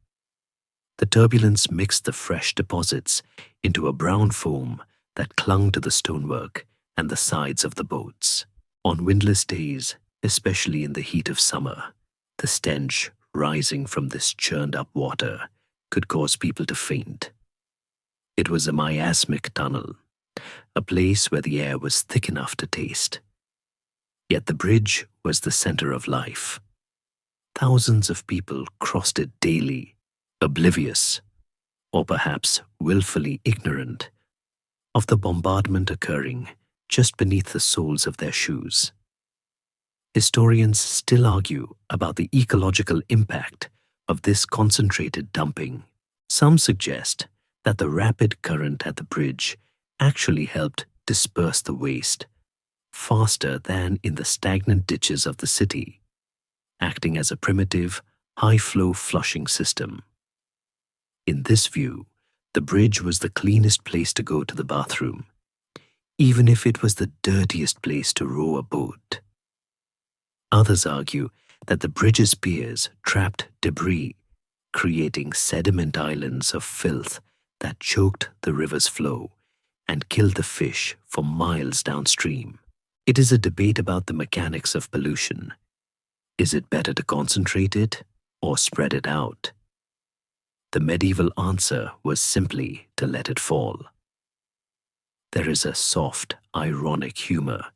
The turbulence mixed the fresh deposits into a brown foam that clung to the stonework and the sides of the boats. On windless days, especially in the heat of summer, the stench rising from this churned-up water could cause people to faint. It was a miasmic tunnel, a place where the air was thick enough to taste. Yet the bridge was the center of life. Thousands of people crossed it daily, oblivious, or perhaps willfully ignorant, of the bombardment occurring just beneath the soles of their shoes. Historians still argue about the ecological impact of this concentrated dumping. Some suggest that the rapid current at the bridge actually helped disperse the waste faster than in the stagnant ditches of the city, acting as a primitive, high-flow flushing system. In this view, the bridge was the cleanest place to go to the bathroom, even if it was the dirtiest place to row a boat. Others argue that the bridge's piers trapped debris, creating sediment islands of filth that choked the river's flow and killed the fish for miles downstream. It is a debate about the mechanics of pollution. Is it better to concentrate it or spread it out? The medieval answer was simply to let it fall. There is a soft, ironic humor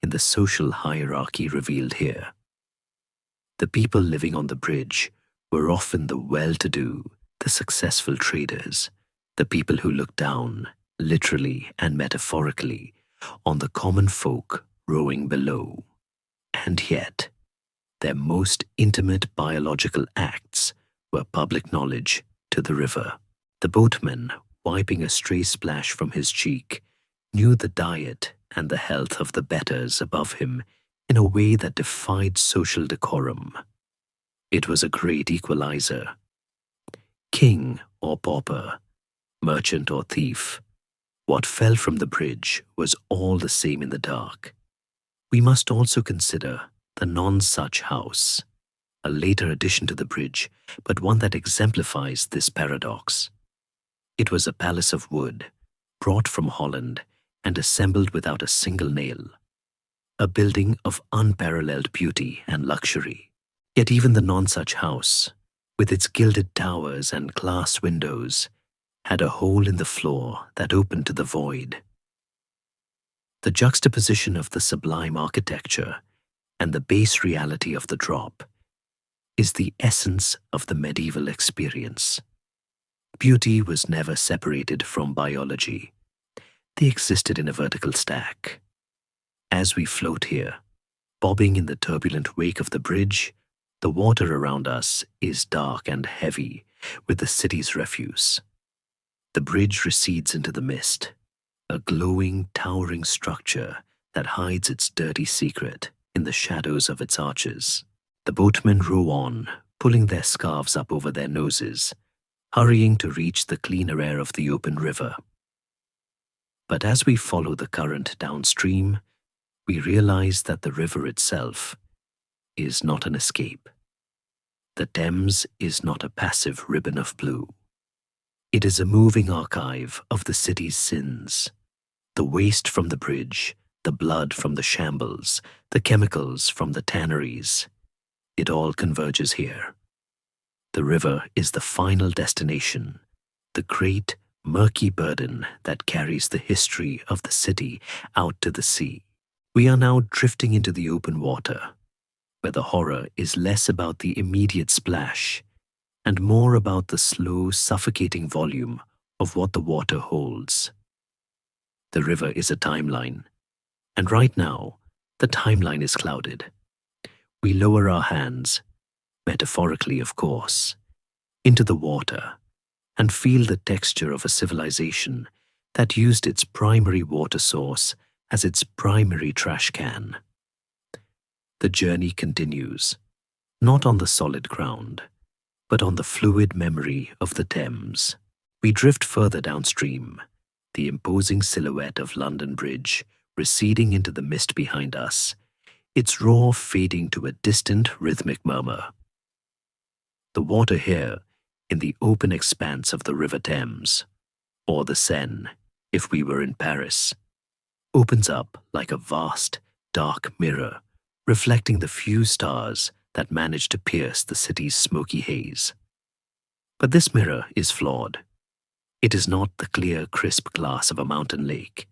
in the social hierarchy revealed here. The people living on the bridge were often the well-to-do, the successful traders, the people who looked down, literally and metaphorically, on the common folk rowing below. And yet, their most intimate biological acts were public knowledge to the river. The boatman, wiping a stray splash from his cheek, knew the diet and the health of the betters above him in a way that defied social decorum. It was a great equalizer. King or pauper, merchant or thief, what fell from the bridge was all the same in the dark. We must also consider the non-such house, a later addition to the bridge, but one that exemplifies this paradox. It was a palace of wood, brought from Holland and assembled without a single nail, a building of unparalleled beauty and luxury. Yet even the non-such house, with its gilded towers and glass windows, had a hole in the floor that opened to the void. The juxtaposition of the sublime architecture and the base reality of the drop is the essence of the medieval experience. Beauty was never separated from biology. They existed in a vertical stack. As we float here, bobbing in the turbulent wake of the bridge, the water around us is dark and heavy with the city's refuse. The bridge recedes into the mist, a glowing, towering structure that hides its dirty secret in the shadows of its arches. The boatmen row on, pulling their scarves up over their noses, hurrying to reach the cleaner air of the open river. But as we follow the current downstream, we realize that the river itself is not an escape. The Thames is not a passive ribbon of blue. It is a moving archive of the city's sins. The waste from the bridge, the blood from the shambles, the chemicals from the tanneries. It all converges here. The river is the final destination, the great, murky burden that carries the history of the city out to the sea. We are now drifting into the open water, where the horror is less about the immediate splash and more about the slow, suffocating volume of what the water holds. The river is a timeline, and right now, the timeline is clouded. We lower our hands, metaphorically of course, into the water and feel the texture of a civilization that used its primary water source as its primary trash can. The journey continues, not on the solid ground, but on the fluid memory of the Thames. We drift further downstream, the imposing silhouette of London Bridge receding into the mist behind us, its roar fading to a distant rhythmic murmur. The water here, in the open expanse of the River Thames, or the Seine, if we were in Paris, opens up like a vast, dark mirror, reflecting the few stars that manage to pierce the city's smoky haze. But this mirror is flawed. It is not the clear, crisp glass of a mountain lake.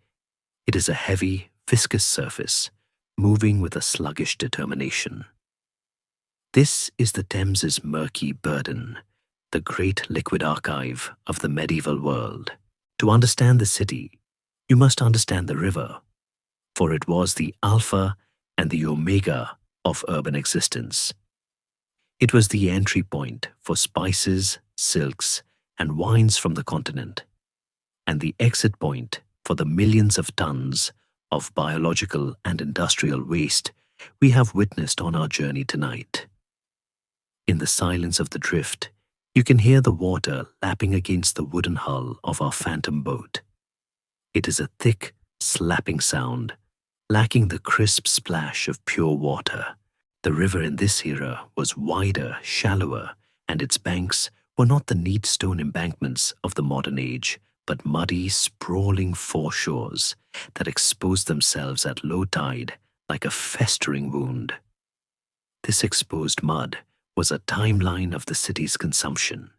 It is a heavy, viscous surface, moving with a sluggish determination. This is the Thames's murky burden, the great liquid archive of the medieval world. To understand the city, you must understand the river, for it was the alpha and the omega of urban existence. It was the entry point for spices, silks, and wines from the continent, and the exit point for the millions of tons of biological and industrial waste we have witnessed on our journey tonight. In the silence of the drift, you can hear the water lapping against the wooden hull of our phantom boat. It is a thick, slapping sound, lacking the crisp splash of pure water. The river in this era was wider, shallower, and its banks were not the neat stone embankments of the modern age, but muddy, sprawling foreshores that exposed themselves at low tide like a festering wound. This exposed mud was a timeline of the city's consumption.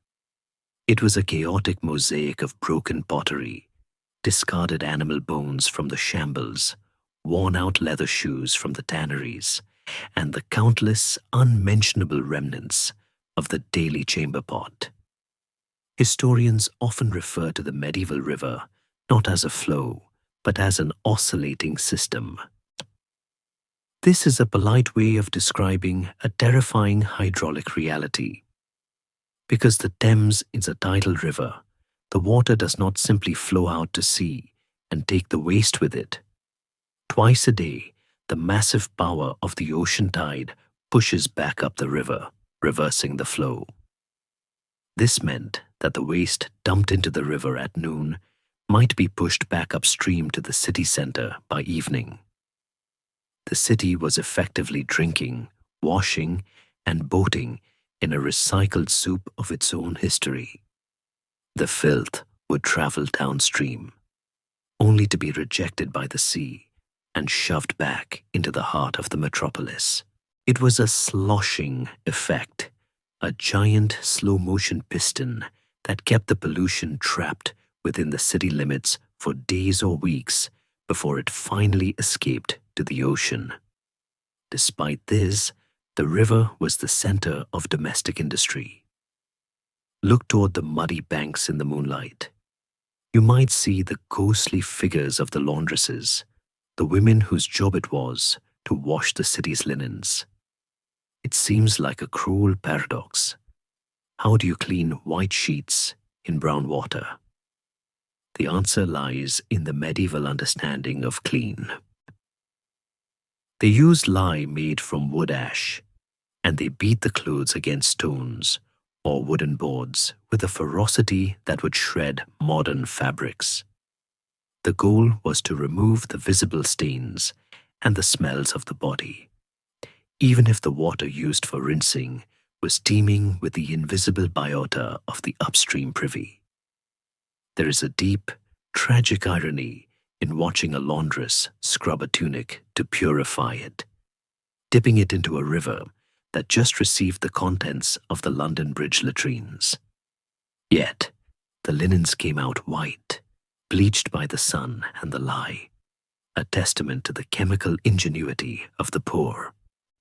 It was a chaotic mosaic of broken pottery, discarded animal bones from the shambles, worn-out leather shoes from the tanneries, and the countless unmentionable remnants of the daily chamber pot. Historians often refer to the medieval river not as a flow, but as an oscillating system. This is a polite way of describing a terrifying hydraulic reality. Because the Thames is a tidal river, the water does not simply flow out to sea and take the waste with it. Twice a day, the massive power of the ocean tide pushes back up the river, reversing the flow. This meant that the waste dumped into the river at noon might be pushed back upstream to the city center by evening. The city was effectively drinking, washing, and boating in a recycled soup of its own history. The filth would travel downstream, only to be rejected by the sea and shoved back into the heart of the metropolis. It was a sloshing effect, a giant slow-motion piston that kept the pollution trapped within the city limits for days or weeks before it finally escaped to the ocean. Despite this, the river was the center of domestic industry. Look toward the muddy banks in the moonlight. You might see the ghostly figures of the laundresses, the women whose job it was to wash the city's linens. It seems like a cruel paradox. How do you clean white sheets in brown water? The answer lies in the medieval understanding of clean. They used lye made from wood ash, and they beat the clothes against stones or wooden boards with a ferocity that would shred modern fabrics. The goal was to remove the visible stains and the smells of the body, even if the water used for rinsing was teeming with the invisible biota of the upstream privy. There is a deep, tragic irony in watching a laundress scrub a tunic to purify it, dipping it into a river that just received the contents of the London Bridge latrines. Yet, the linens came out white, bleached by the sun and the lye, a testament to the chemical ingenuity of the poor.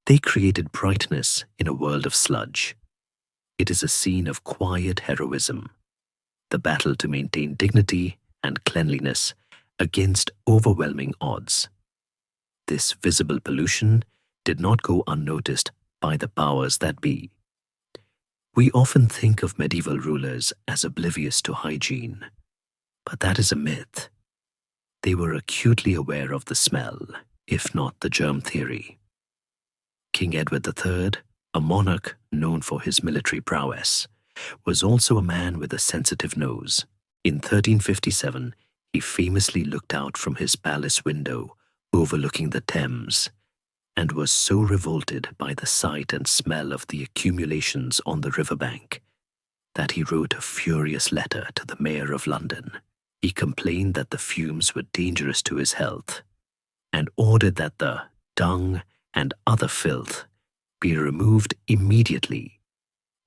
They created brightness in a world of sludge. It is a scene of quiet heroism, the battle to maintain dignity and cleanliness against overwhelming odds. This visible pollution did not go unnoticed by the powers that be. We often think of medieval rulers as oblivious to hygiene, but that is a myth. They were acutely aware of the smell, if not the germ theory. King Edward III, a monarch known for his military prowess, was also a man with a sensitive nose. In 1357, he famously looked out from his palace window overlooking the Thames, and was so revolted by the sight and smell of the accumulations on the riverbank that he wrote a furious letter to the Mayor of London. He complained that the fumes were dangerous to his health and ordered that the dung and other filth be removed immediately,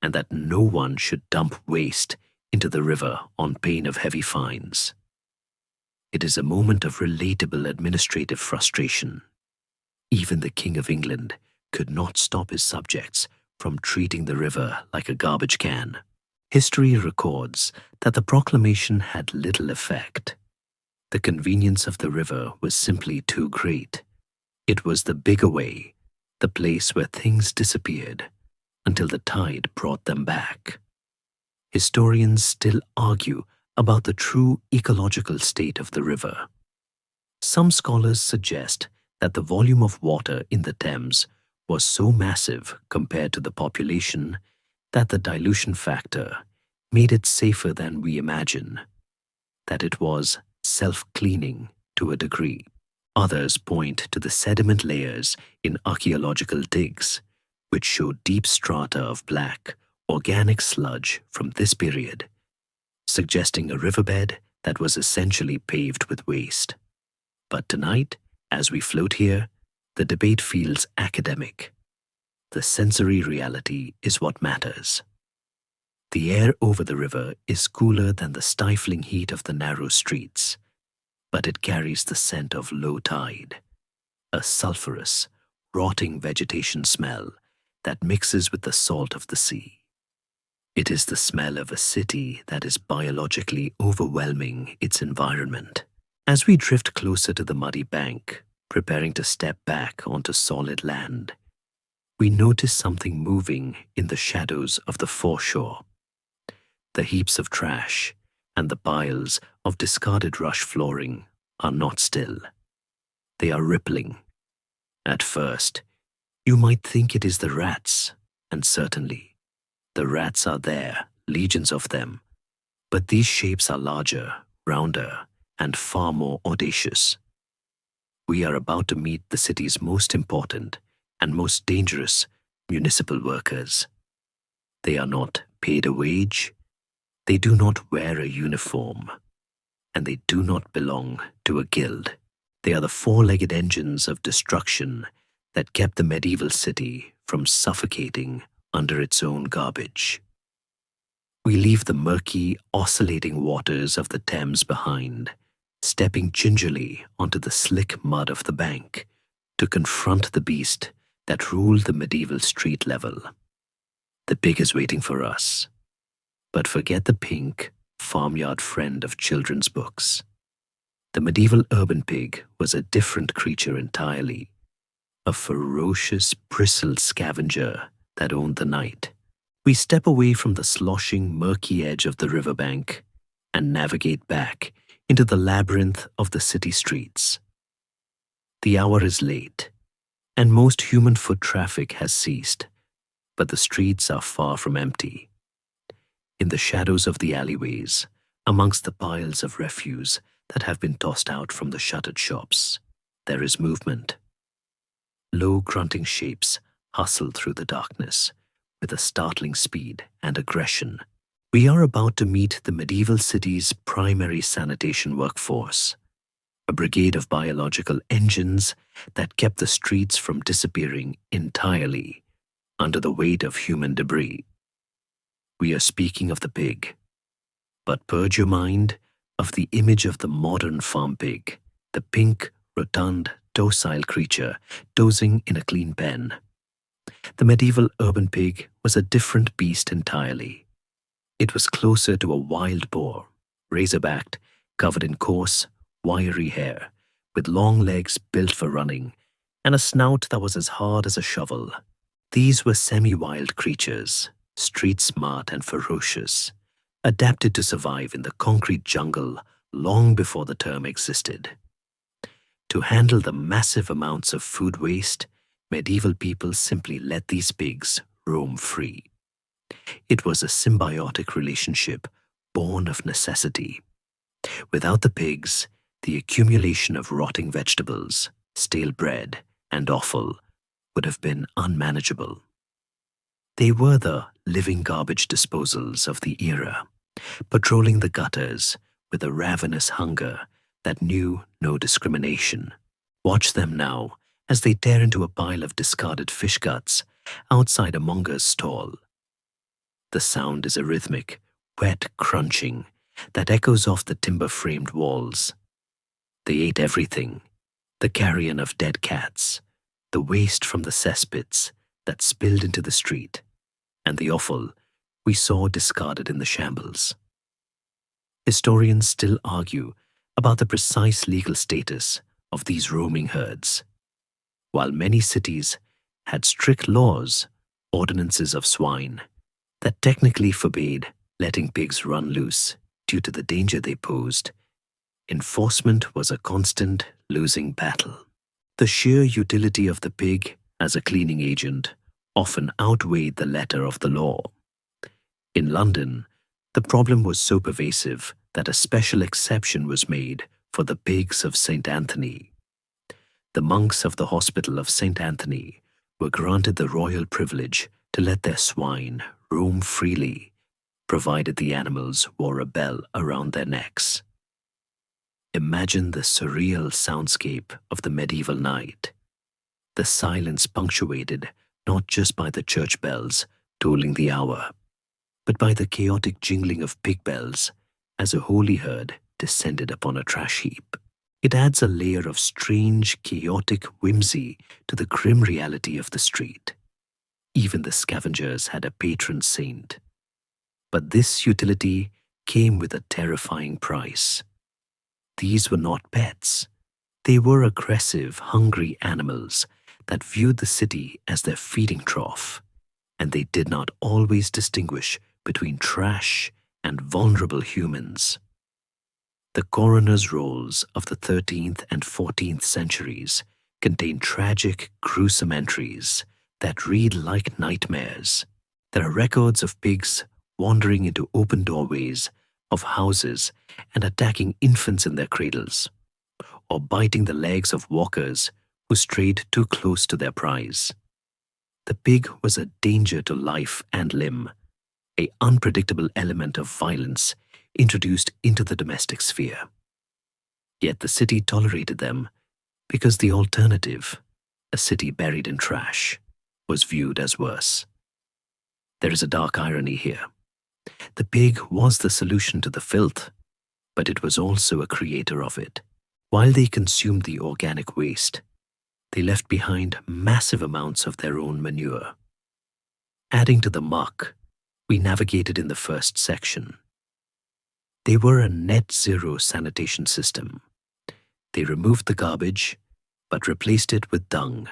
and that no one should dump waste into the river on pain of heavy fines. It is a moment of relatable administrative frustration. Even the King of England could not stop his subjects from treating the river like a garbage can. History records that the proclamation had little effect. The convenience of the river was simply too great. It was the bigger way, the place where things disappeared until the tide brought them back. Historians still argue about the true ecological state of the river. Some scholars suggest that the volume of water in the Thames was so massive compared to the population that the dilution factor made it safer than we imagine, that it was self-cleaning to a degree. Others point to the sediment layers in archaeological digs, which show deep strata of black, organic sludge from this period, suggesting a riverbed that was essentially paved with waste. But tonight, as we float here, the debate feels academic. The sensory reality is what matters. The air over the river is cooler than the stifling heat of the narrow streets, but it carries the scent of low tide, a sulfurous, rotting vegetation smell that mixes with the salt of the sea. It is the smell of a city that is biologically overwhelming its environment. As we drift closer to the muddy bank, preparing to step back onto solid land, we notice something moving in the shadows of the foreshore. The heaps of trash and the piles of discarded rush flooring are not still. They are rippling. At first, you might think it is the rats, and certainly, the rats are there, legions of them, but these shapes are larger, rounder, and far more audacious. We are about to meet the city's most important and most dangerous municipal workers. They are not paid a wage, they do not wear a uniform, and they do not belong to a guild. They are the four-legged engines of destruction that kept the medieval city from suffocating under its own garbage. We leave the murky, oscillating waters of the Thames behind, stepping gingerly onto the slick mud of the bank to confront the beast that ruled the medieval street level. The pig is waiting for us. But forget the pink, farmyard friend of children's books. The medieval urban pig was a different creature entirely, a ferocious, bristled scavenger that owned the night. We step away from the sloshing, murky edge of the riverbank and navigate back into the labyrinth of the city streets. The hour is late, and most human foot traffic has ceased, but the streets are far from empty. In the shadows of the alleyways, amongst the piles of refuse that have been tossed out from the shuttered shops. There is movement. Low grunting shapes hustle through the darkness with a startling speed and aggression. We are about to meet the medieval city's primary sanitation workforce, a brigade of biological engines that kept the streets from disappearing entirely under the weight of human debris. We are speaking of the pig, but purge your mind of the image of the modern farm pig, the pink, rotund, docile creature dozing in a clean pen. The medieval urban pig was a different beast entirely. It was closer to a wild boar, razor-backed, covered in coarse, wiry hair, with long legs built for running, and a snout that was as hard as a shovel. These were semi-wild creatures, street-smart and ferocious, adapted to survive in the concrete jungle long before the term existed. To handle the massive amounts of food waste, medieval people simply let these pigs roam free. It was a symbiotic relationship born of necessity. Without the pigs, the accumulation of rotting vegetables, stale bread, and offal would have been unmanageable. They were the living garbage disposals of the era, patrolling the gutters with a ravenous hunger that knew no discrimination. Watch them now as they tear into a pile of discarded fish guts outside a monger's stall. The sound is a rhythmic, wet crunching that echoes off the timber-framed walls. They ate everything, the carrion of dead cats, the waste from the cesspits that spilled into the street, and the offal we saw discarded in the shambles. Historians still argue about the precise legal status of these roaming herds. While many cities had strict laws, ordinances of swine, that technically forbade letting pigs run loose due to the danger they posed, enforcement was a constant losing battle. The sheer utility of the pig as a cleaning agent often outweighed the letter of the law. In London, the problem was so pervasive that a special exception was made for the pigs of St. Anthony. The monks of the Hospital of St. Anthony were granted the royal privilege to let their swine roam freely, provided the animals wore a bell around their necks. Imagine the surreal soundscape of the medieval night. The silence punctuated not just by the church bells tolling the hour, but by the chaotic jingling of pig bells as a holy herd descended upon a trash heap. It adds a layer of strange, chaotic whimsy to the grim reality of the street. Even the scavengers had a patron saint. But this utility came with a terrifying price. These were not pets. They were aggressive, hungry animals that viewed the city as their feeding trough, and they did not always distinguish between trash and vulnerable humans. The coroner's rolls of the 13th and 14th centuries contain tragic, gruesome entries that read like nightmares. There are records of pigs wandering into open doorways of houses and attacking infants in their cradles, or biting the legs of walkers who strayed too close to their prize. The pig was a danger to life and limb, an unpredictable element of violence introduced into the domestic sphere. Yet the city tolerated them because the alternative, a city buried in trash, was viewed as worse. There is a dark irony here. The pig was the solution to the filth, but it was also a creator of it. While they consumed the organic waste, they left behind massive amounts of their own manure. Adding to the muck we navigated in the first section, they were a net-zero sanitation system. They removed the garbage, but replaced it with dung.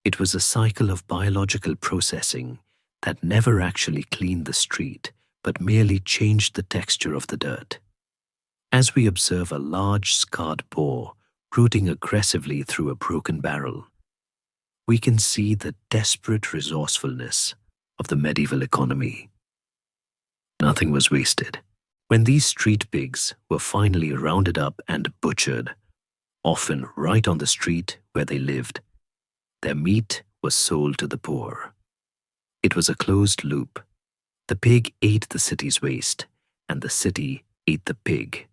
It was a cycle of biological processing that never actually cleaned the street, but merely changed the texture of the dirt. As we observe a large scarred boar rooting aggressively through a broken barrel, we can see the desperate resourcefulness of the medieval economy. Nothing was wasted. When these street pigs were finally rounded up and butchered, often right on the street where they lived, their meat was sold to the poor. It was a closed loop. The pig ate the city's waste, and the city ate the pig.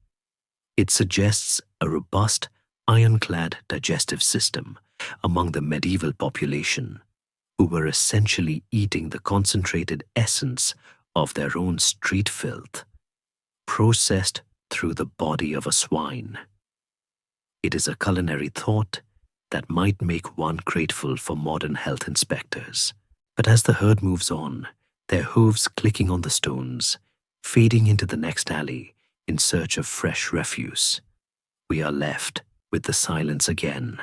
It suggests a robust, ironclad digestive system among the medieval population, who were essentially eating the concentrated essence of their own street filth, processed through the body of a swine. It is a culinary thought that might make one grateful for modern health inspectors. But as the herd moves on, their hooves clicking on the stones, fading into the next alley in search of fresh refuse, we are left with the silence again.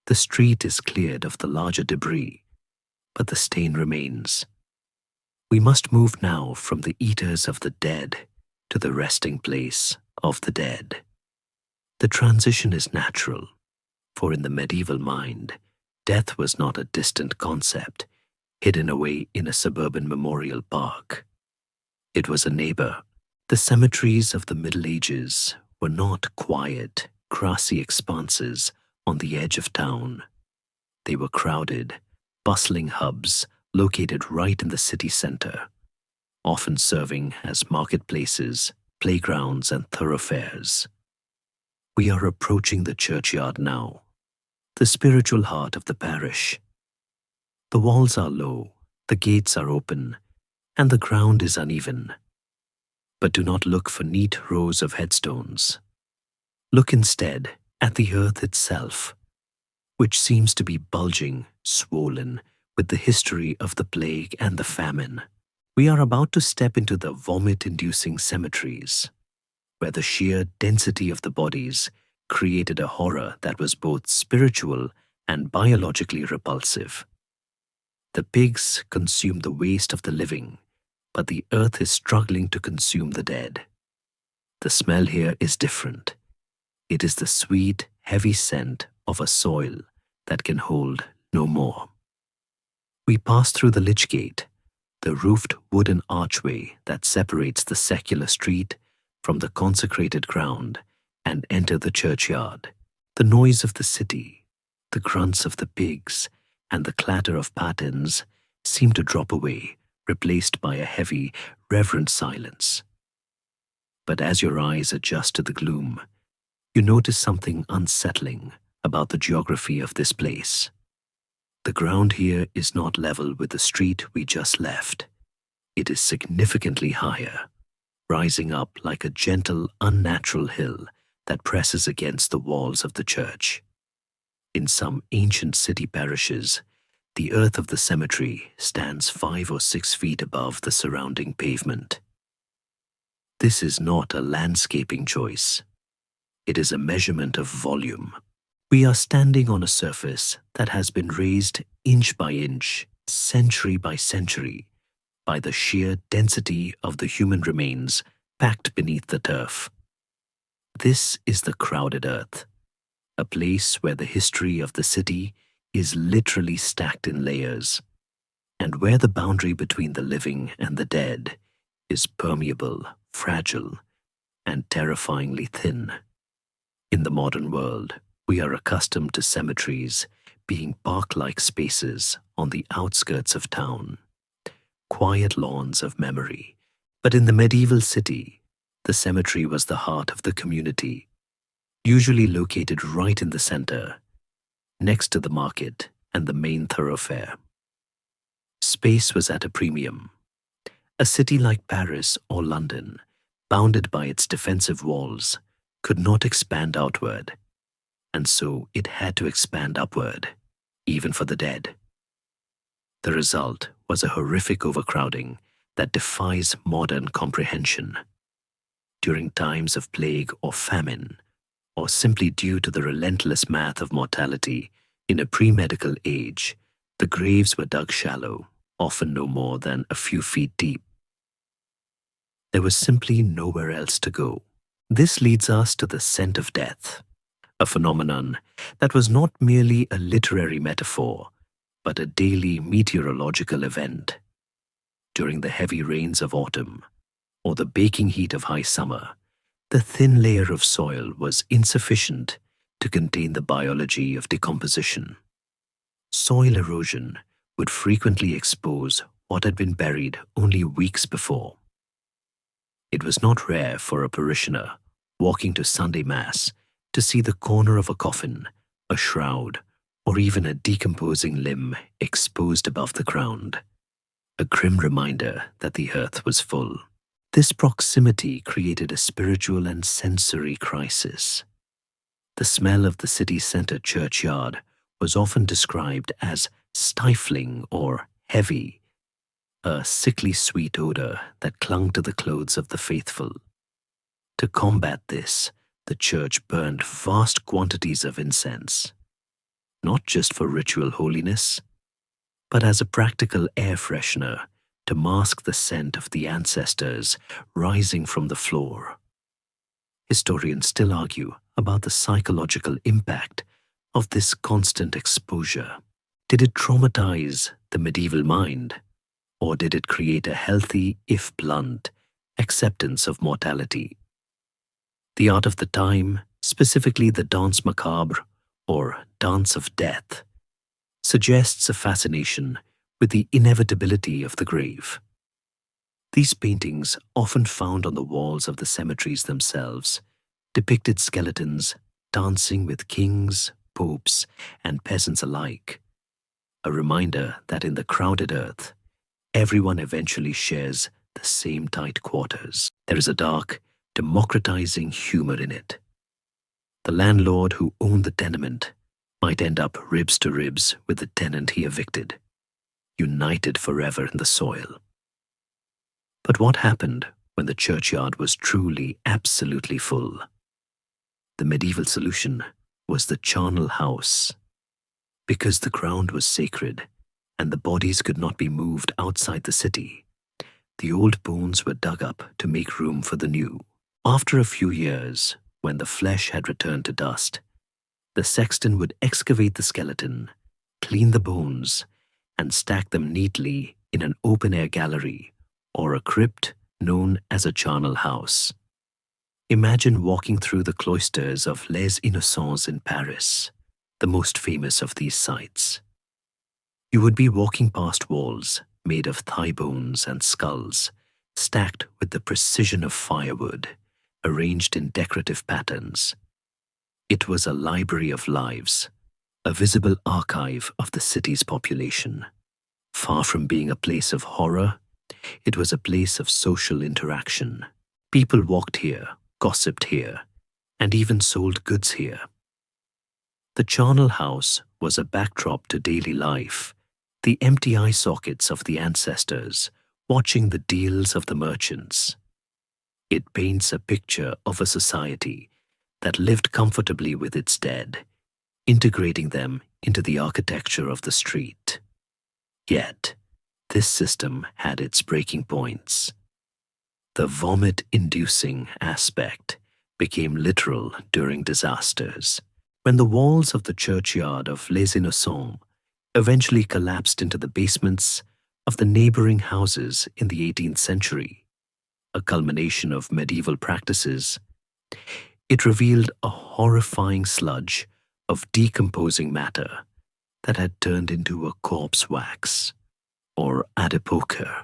The street is cleared of the larger debris, but the stain remains. We must move now from the eaters of the dead to the resting place of the dead. The transition is natural, for in the medieval mind, death was not a distant concept hidden away in a suburban memorial park. It was a neighbor. The cemeteries of the Middle Ages were not quiet, grassy expanses on the edge of town. They were crowded, bustling hubs located right in the city center, often serving as marketplaces, playgrounds, and thoroughfares. We are approaching the churchyard now, the spiritual heart of the parish. The walls are low, the gates are open, and the ground is uneven. But do not look for neat rows of headstones. Look instead at the earth itself, which seems to be bulging, swollen, with the history of the plague and the famine. We are about to step into the vomit-inducing cemeteries, where the sheer density of the bodies created a horror that was both spiritual and biologically repulsive. The pigs consume the waste of the living, but the earth is struggling to consume the dead. The smell here is different. It is the sweet, heavy scent of a soil that can hold no more. We pass through the lich gate, the roofed wooden archway that separates the secular street from the consecrated ground, and enter the churchyard. The noise of the city, the grunts of the pigs, and the clatter of pattens seem to drop away, replaced by a heavy, reverent silence. But as your eyes adjust to the gloom, you notice something unsettling about the geography of this place. The ground here is not level with the street we just left. It is significantly higher, rising up like a gentle, unnatural hill that presses against the walls of the church. In some ancient city parishes, the earth of the cemetery stands 5 or 6 feet above the surrounding pavement. This is not a landscaping choice. It is a measurement of volume. We are standing on a surface that has been raised inch by inch, century by century, by the sheer density of the human remains packed beneath the turf. This is the crowded earth, a place where the history of the city is literally stacked in layers, and where the boundary between the living and the dead is permeable, fragile, and terrifyingly thin. In the modern world, we are accustomed to cemeteries being park-like spaces on the outskirts of town, quiet lawns of memory. But in the medieval city, the cemetery was the heart of the community, usually located right in the center, next to the market and the main thoroughfare. Space was at a premium. A city like Paris or London, bounded by its defensive walls, could not expand outward, and so it had to expand upward, even for the dead. The result was a horrific overcrowding that defies modern comprehension. During times of plague or famine, or simply due to the relentless math of mortality in a pre-medical age, the graves were dug shallow, often no more than a few feet deep. There was simply nowhere else to go. This leads us to the scent of death, a phenomenon that was not merely a literary metaphor, but a daily meteorological event. During the heavy rains of autumn, or the baking heat of high summer, the thin layer of soil was insufficient to contain the biology of decomposition. Soil erosion would frequently expose what had been buried only weeks before. It was not rare for a parishioner walking to Sunday Mass to see the corner of a coffin, a shroud, or even a decomposing limb exposed above the ground, a grim reminder that the earth was full. This proximity created a spiritual and sensory crisis. The smell of the city center churchyard was often described as stifling or heavy, a sickly sweet odor that clung to the clothes of the faithful. To combat this, the church burned vast quantities of incense, not just for ritual holiness, but as a practical air freshener to mask the scent of the ancestors rising from the floor. Historians still argue about the psychological impact of this constant exposure. Did it traumatize the medieval mind, or did it create a healthy, if blunt, acceptance of mortality? The art of the time, specifically the danse macabre, or dance of death, suggests a fascination with the inevitability of the grave. These paintings, often found on the walls of the cemeteries themselves, depicted skeletons dancing with kings, popes, and peasants alike, a reminder that in the crowded earth, everyone eventually shares the same tight quarters. There is a dark, democratizing humor in it. The landlord who owned the tenement might end up ribs to ribs with the tenant he evicted, united forever in the soil. But what happened when the churchyard was truly, absolutely full? The medieval solution was the charnel house. Because the ground was sacred and the bodies could not be moved outside the city, the old bones were dug up to make room for the new. After a few years, when the flesh had returned to dust, the sexton would excavate the skeleton, clean the bones, and stack them neatly in an open-air gallery or a crypt known as a charnel house. Imagine walking through the cloisters of Les Innocents in Paris, the most famous of these sites. You would be walking past walls made of thigh bones and skulls, stacked with the precision of firewood, arranged in decorative patterns. It was a library of lives, a visible archive of the city's population. Far from being a place of horror, it was a place of social interaction. People walked here, gossiped here, and even sold goods here. The charnel house was a backdrop to daily life, the empty eye sockets of the ancestors, watching the deals of the merchants. It paints a picture of a society that lived comfortably with its dead, integrating them into the architecture of the street. Yet, this system had its breaking points. The vomit-inducing aspect became literal during disasters. When the walls of the churchyard of Les Innocents eventually collapsed into the basements of the neighboring houses in the 18th century, a culmination of medieval practices, it revealed a horrifying sludge of decomposing matter that had turned into a corpse wax, or adipoker.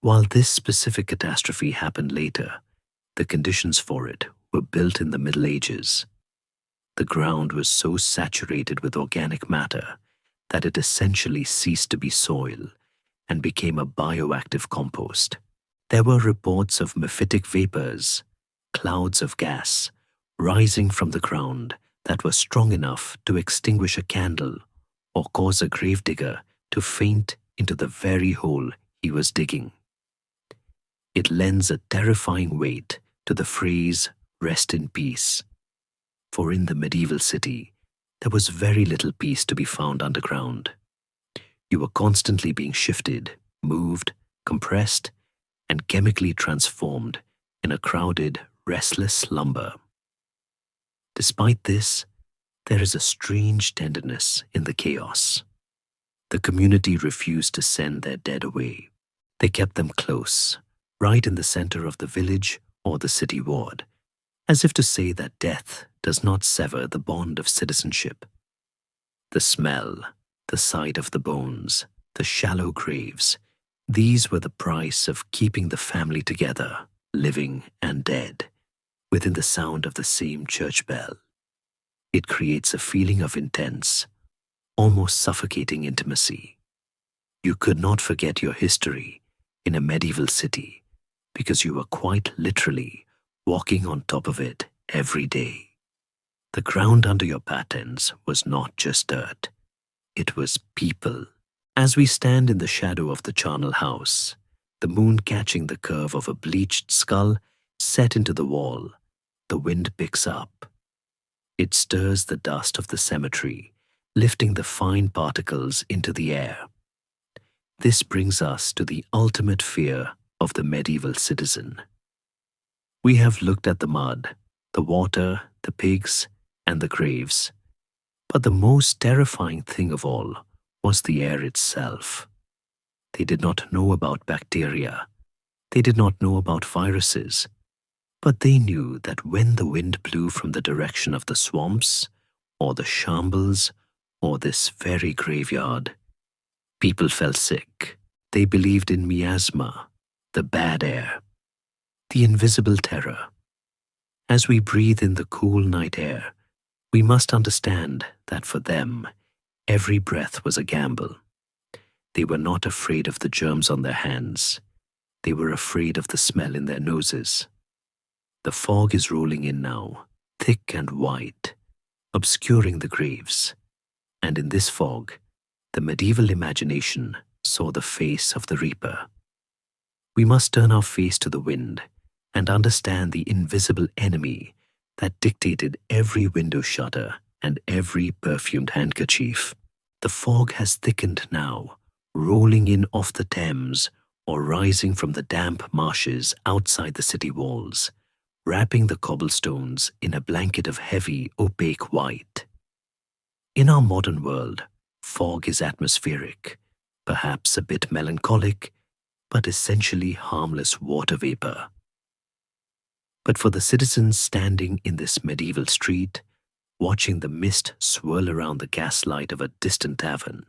While this specific catastrophe happened later, the conditions for it were built in the Middle Ages. The ground was so saturated with organic matter that it essentially ceased to be soil and became a bioactive compost. There were reports of mephitic vapors, clouds of gas, rising from the ground that were strong enough to extinguish a candle or cause a gravedigger to faint into the very hole he was digging. It lends a terrifying weight to the phrase, "rest in peace." For in the medieval city, there was very little peace to be found underground. You were constantly being shifted, moved, compressed, and chemically transformed in a crowded, restless slumber. Despite this, there is a strange tenderness in the chaos. The community refused to send their dead away. They kept them close, right in the center of the village or the city ward, as if to say that death does not sever the bond of citizenship. The smell, the sight of the bones, the shallow graves, these were the price of keeping the family together, living and dead, within the sound of the same church bell. It creates a feeling of intense, almost suffocating intimacy. You could not forget your history in a medieval city because you were quite literally walking on top of it every day. The ground under your pattens was not just dirt, it was people. As we stand in the shadow of the charnel house, the moon catching the curve of a bleached skull set into the wall, the wind picks up. It stirs the dust of the cemetery, lifting the fine particles into the air. This brings us to the ultimate fear of the medieval citizen. We have looked at the mud, the water, the pigs, and the graves. But the most terrifying thing of all was the air itself. They did not know about bacteria. They did not know about viruses. But they knew that when the wind blew from the direction of the swamps, or the shambles, or this very graveyard, people fell sick. They believed in miasma, the bad air, the invisible terror. As we breathe in the cool night air, we must understand that for them, every breath was a gamble. They were not afraid of the germs on their hands. They were afraid of the smell in their noses. The fog is rolling in now, thick and white, obscuring the graves. And in this fog, the medieval imagination saw the face of the reaper. We must turn our face to the wind and understand the invisible enemy that dictated every window shutter and every perfumed handkerchief. The fog has thickened now, rolling in off the Thames or rising from the damp marshes outside the city walls, wrapping the cobblestones in a blanket of heavy, opaque white. In our modern world, fog is atmospheric, perhaps a bit melancholic, but essentially harmless water vapor. But for the citizens standing in this medieval street, watching the mist swirl around the gaslight of a distant tavern,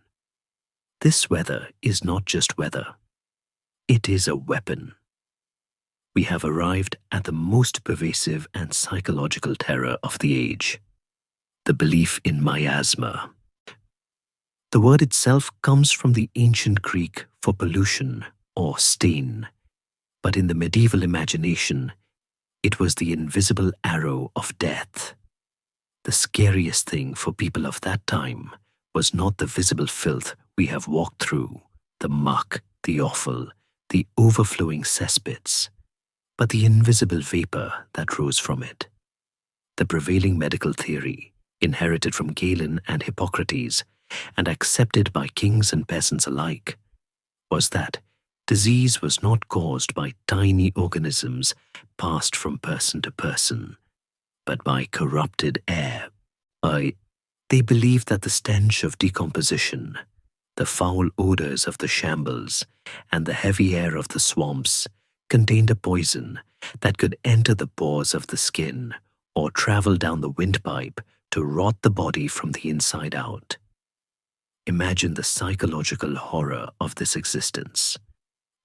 this weather is not just weather. It is a weapon. We have arrived at the most pervasive and psychological terror of the age, the belief in miasma. The word itself comes from the ancient Greek for pollution or stain, but in the medieval imagination, it was the invisible arrow of death. The scariest thing for people of that time was not the visible filth we have walked through, the muck, the offal, the overflowing cesspits, but the invisible vapor that rose from it. The prevailing medical theory, inherited from Galen and Hippocrates, and accepted by kings and peasants alike, was that disease was not caused by tiny organisms passed from person to person, but by corrupted air. They believed that the stench of decomposition, the foul odors of the shambles, and the heavy air of the swamps contained a poison that could enter the pores of the skin or travel down the windpipe to rot the body from the inside out. Imagine the psychological horror of this existence.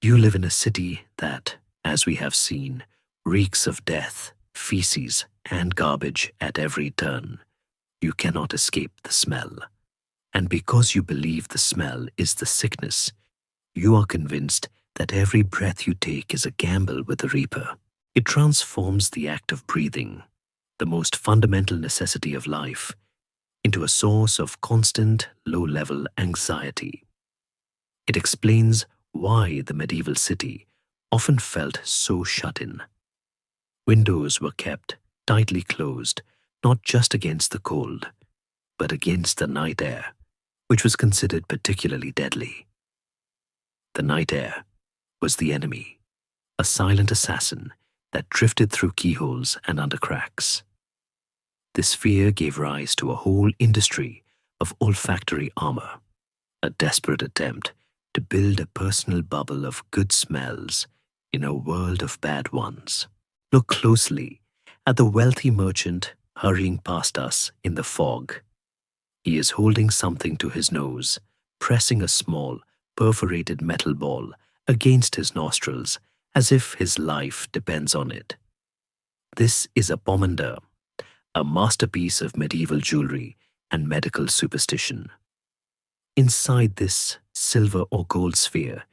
You live in a city that, as we have seen, reeks of death, feces, and garbage at every turn. You cannot escape the smell. And because you believe the smell is the sickness, you are convinced that every breath you take is a gamble with the reaper. It transforms the act of breathing, the most fundamental necessity of life, into a source of constant, low-level anxiety. It explains why the medieval city often felt so shut in. Windows were kept tightly closed, not just against the cold, but against the night air, which was considered particularly deadly. The night air was the enemy, a silent assassin that drifted through keyholes and under cracks. This fear gave rise to a whole industry of olfactory armor, a desperate attempt to build a personal bubble of good smells in a world of bad ones. Look closely at the wealthy merchant hurrying past us in the fog. He is holding something to his nose, pressing a small, perforated metal ball against his nostrils as if his life depends on it. This is a pomander, a masterpiece of medieval jewelry and medical superstition. Inside this silver or gold sphere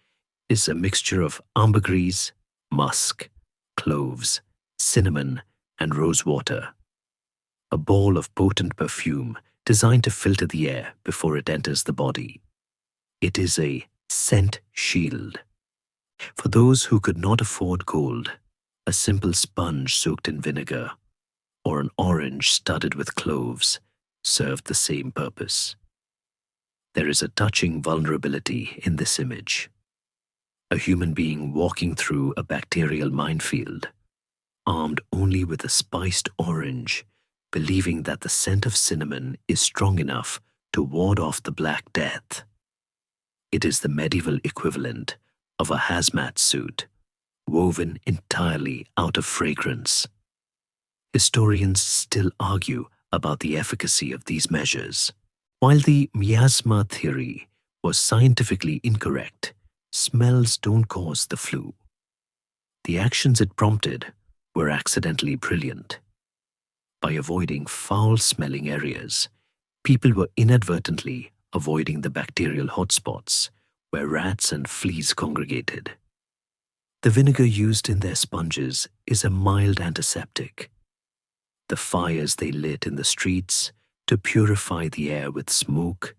is a mixture of ambergris, musk, cloves, cinnamon, and rosewater. A ball of potent perfume designed to filter the air before it enters the body. It is a scent shield. For those who could not afford gold, a simple sponge soaked in vinegar or an orange studded with cloves served the same purpose. There is a touching vulnerability in this image. A human being walking through a bacterial minefield, armed only with a spiced orange, believing that the scent of cinnamon is strong enough to ward off the Black Death. It is the medieval equivalent of a hazmat suit, woven entirely out of fragrance. Historians still argue about the efficacy of these measures. While the miasma theory was scientifically incorrect, smells don't cause the flu. The actions it prompted were accidentally brilliant. By avoiding foul-smelling areas, people were inadvertently avoiding the bacterial hotspots where rats and fleas congregated. The vinegar used in their sponges is a mild antiseptic. The fires they lit in the streets to purify the air with smoke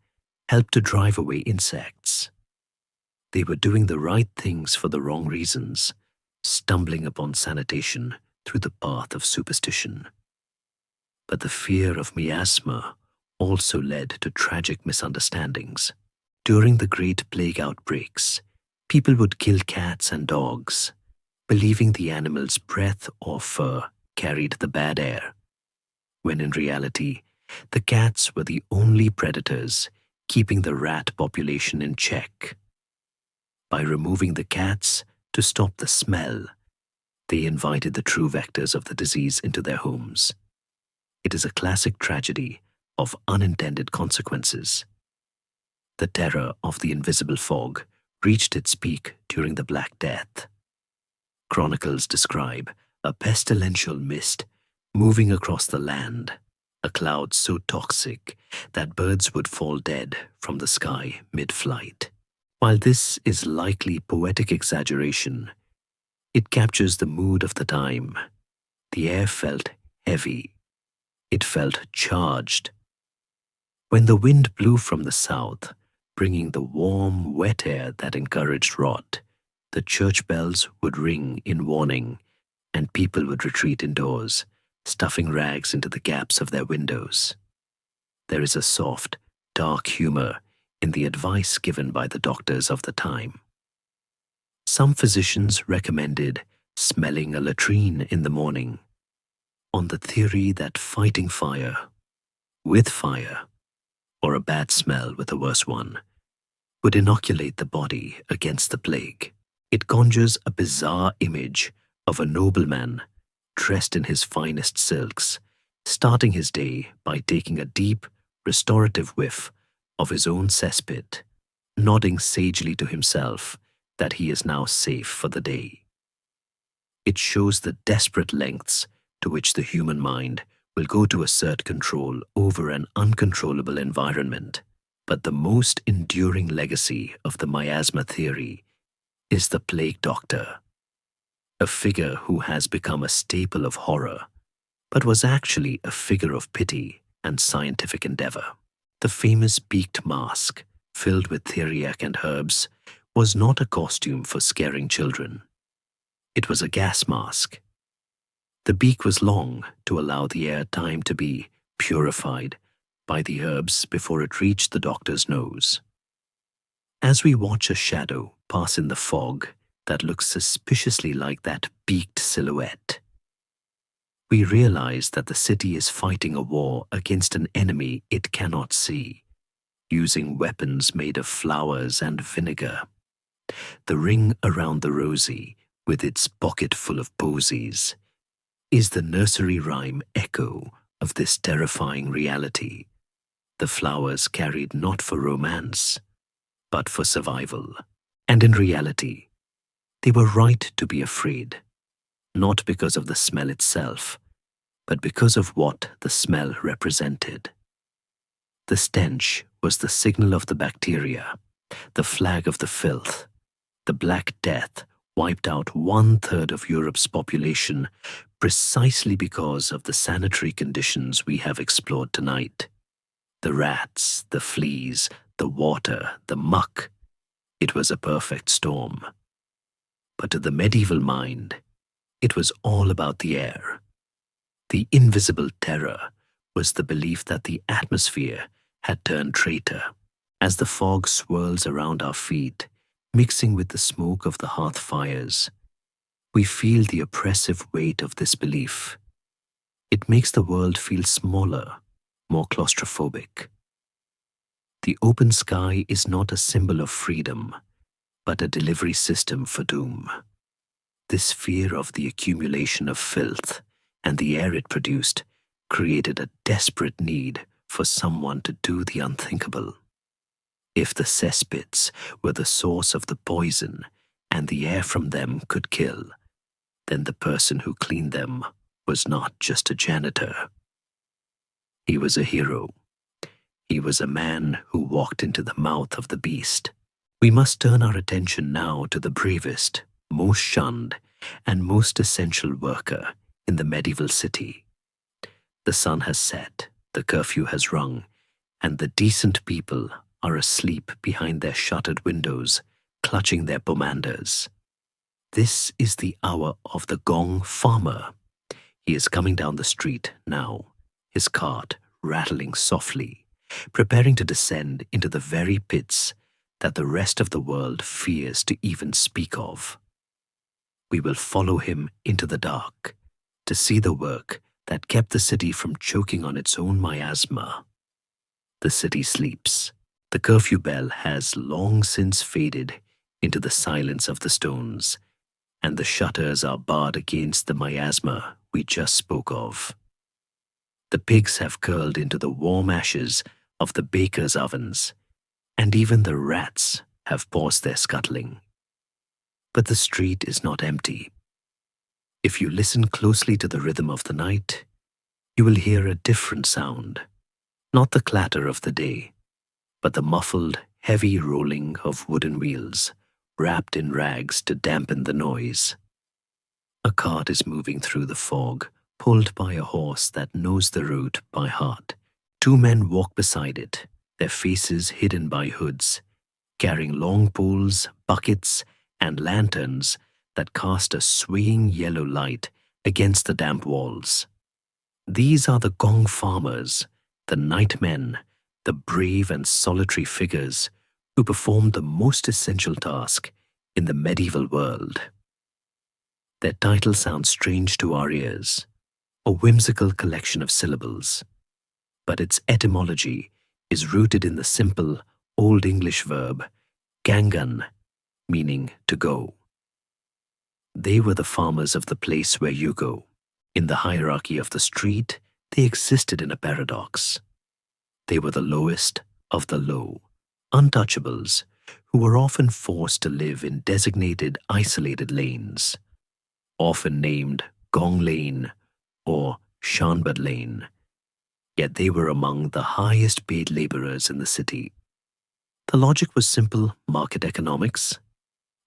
helped to drive away insects. They were doing the right things for the wrong reasons, stumbling upon sanitation through the path of superstition. But the fear of miasma also led to tragic misunderstandings. During the Great Plague outbreaks, people would kill cats and dogs, believing the animals' breath or fur carried the bad air, when in reality, the cats were the only predators keeping the rat population in check. By removing the cats to stop the smell, they invited the true vectors of the disease into their homes. It is a classic tragedy of unintended consequences. The terror of the invisible fog reached its peak during the Black Death. Chronicles describe a pestilential mist moving across the land, a cloud so toxic that birds would fall dead from the sky mid-flight. While this is likely poetic exaggeration, it captures the mood of the time. The air felt heavy. It felt charged. When the wind blew from the south, bringing the warm, wet air that encouraged rot, the church bells would ring in warning, and people would retreat indoors, stuffing rags into the gaps of their windows. There is a soft, dark humor in the advice given by the doctors of the time. Some physicians recommended smelling a latrine in the morning, on the theory that fighting fire, with fire, or a bad smell with a worse one, would inoculate the body against the plague. It conjures a bizarre image of a nobleman dressed in his finest silks, starting his day by taking a deep, restorative whiff of his own cesspit, nodding sagely to himself that he is now safe for the day. It shows the desperate lengths to which the human mind will go to assert control over an uncontrollable environment. But the most enduring legacy of the miasma theory is the plague doctor, a figure who has become a staple of horror, but was actually a figure of pity and scientific endeavor. The famous beaked mask, filled with theriac and herbs, was not a costume for scaring children. It was a gas mask. The beak was long to allow the air time to be purified by the herbs before it reached the doctor's nose. As we watch a shadow pass in the fog that looks suspiciously like that beaked silhouette, we realize that the city is fighting a war against an enemy it cannot see, using weapons made of flowers and vinegar. The ring around the rosy, with its pocket full of posies, is the nursery rhyme echo of this terrifying reality. The flowers carried not for romance, but for survival. And in reality, they were right to be afraid, not because of the smell itself, but because of what the smell represented. The stench was the signal of the bacteria, the flag of the filth. The Black Death wiped out 1/3 of Europe's population precisely because of the sanitary conditions we have explored tonight. The rats, the fleas, the water, the muck. It was a perfect storm. But to the medieval mind, it was all about the air. The invisible terror was the belief that the atmosphere had turned traitor. As the fog swirls around our feet, mixing with the smoke of the hearth fires, we feel the oppressive weight of this belief. It makes the world feel smaller, more claustrophobic. The open sky is not a symbol of freedom, but a delivery system for doom. This fear of the accumulation of filth and the air it produced created a desperate need for someone to do the unthinkable. If the cesspits were the source of the poison and the air from them could kill, then the person who cleaned them was not just a janitor. He was a hero. He was a man who walked into the mouth of the beast. We must turn our attention now to the bravest, most shunned, and most essential worker in the medieval city. The sun has set, the curfew has rung, and the decent people are asleep behind their shuttered windows, clutching their pomanders. This is the hour of the gong farmer. He is coming down the street now, his cart rattling softly, preparing to descend into the very pits that the rest of the world fears to even speak of. We will follow him into the dark to see the work that kept the city from choking on its own miasma. The city sleeps. The curfew bell has long since faded into the silence of the stones, and the shutters are barred against the miasma we just spoke of. The pigs have curled into the warm ashes of the bakers' ovens, and even the rats have paused their scuttling. But the street is not empty. If you listen closely to the rhythm of the night, you will hear a different sound, not the clatter of the day, but the muffled, heavy rolling of wooden wheels, wrapped in rags to dampen the noise. A cart is moving through the fog, pulled by a horse that knows the route by heart. 2 men walk beside it, their faces hidden by hoods, carrying long poles, buckets, and lanterns that cast a swaying yellow light against the damp walls. These are the gong farmers, the night men, the brave and solitary figures who performed the most essential task in the medieval world. Their title sounds strange to our ears, a whimsical collection of syllables, but its etymology is rooted in the simple Old English verb gangan, meaning to go. They were the farmers of the place where you go. In the hierarchy of the street, they existed in a paradox. They were the lowest of the low, untouchables, who were often forced to live in designated isolated lanes, often named Gong Lane or Shanbad Lane. Yet they were among the highest paid laborers in the city. The logic was simple market economics.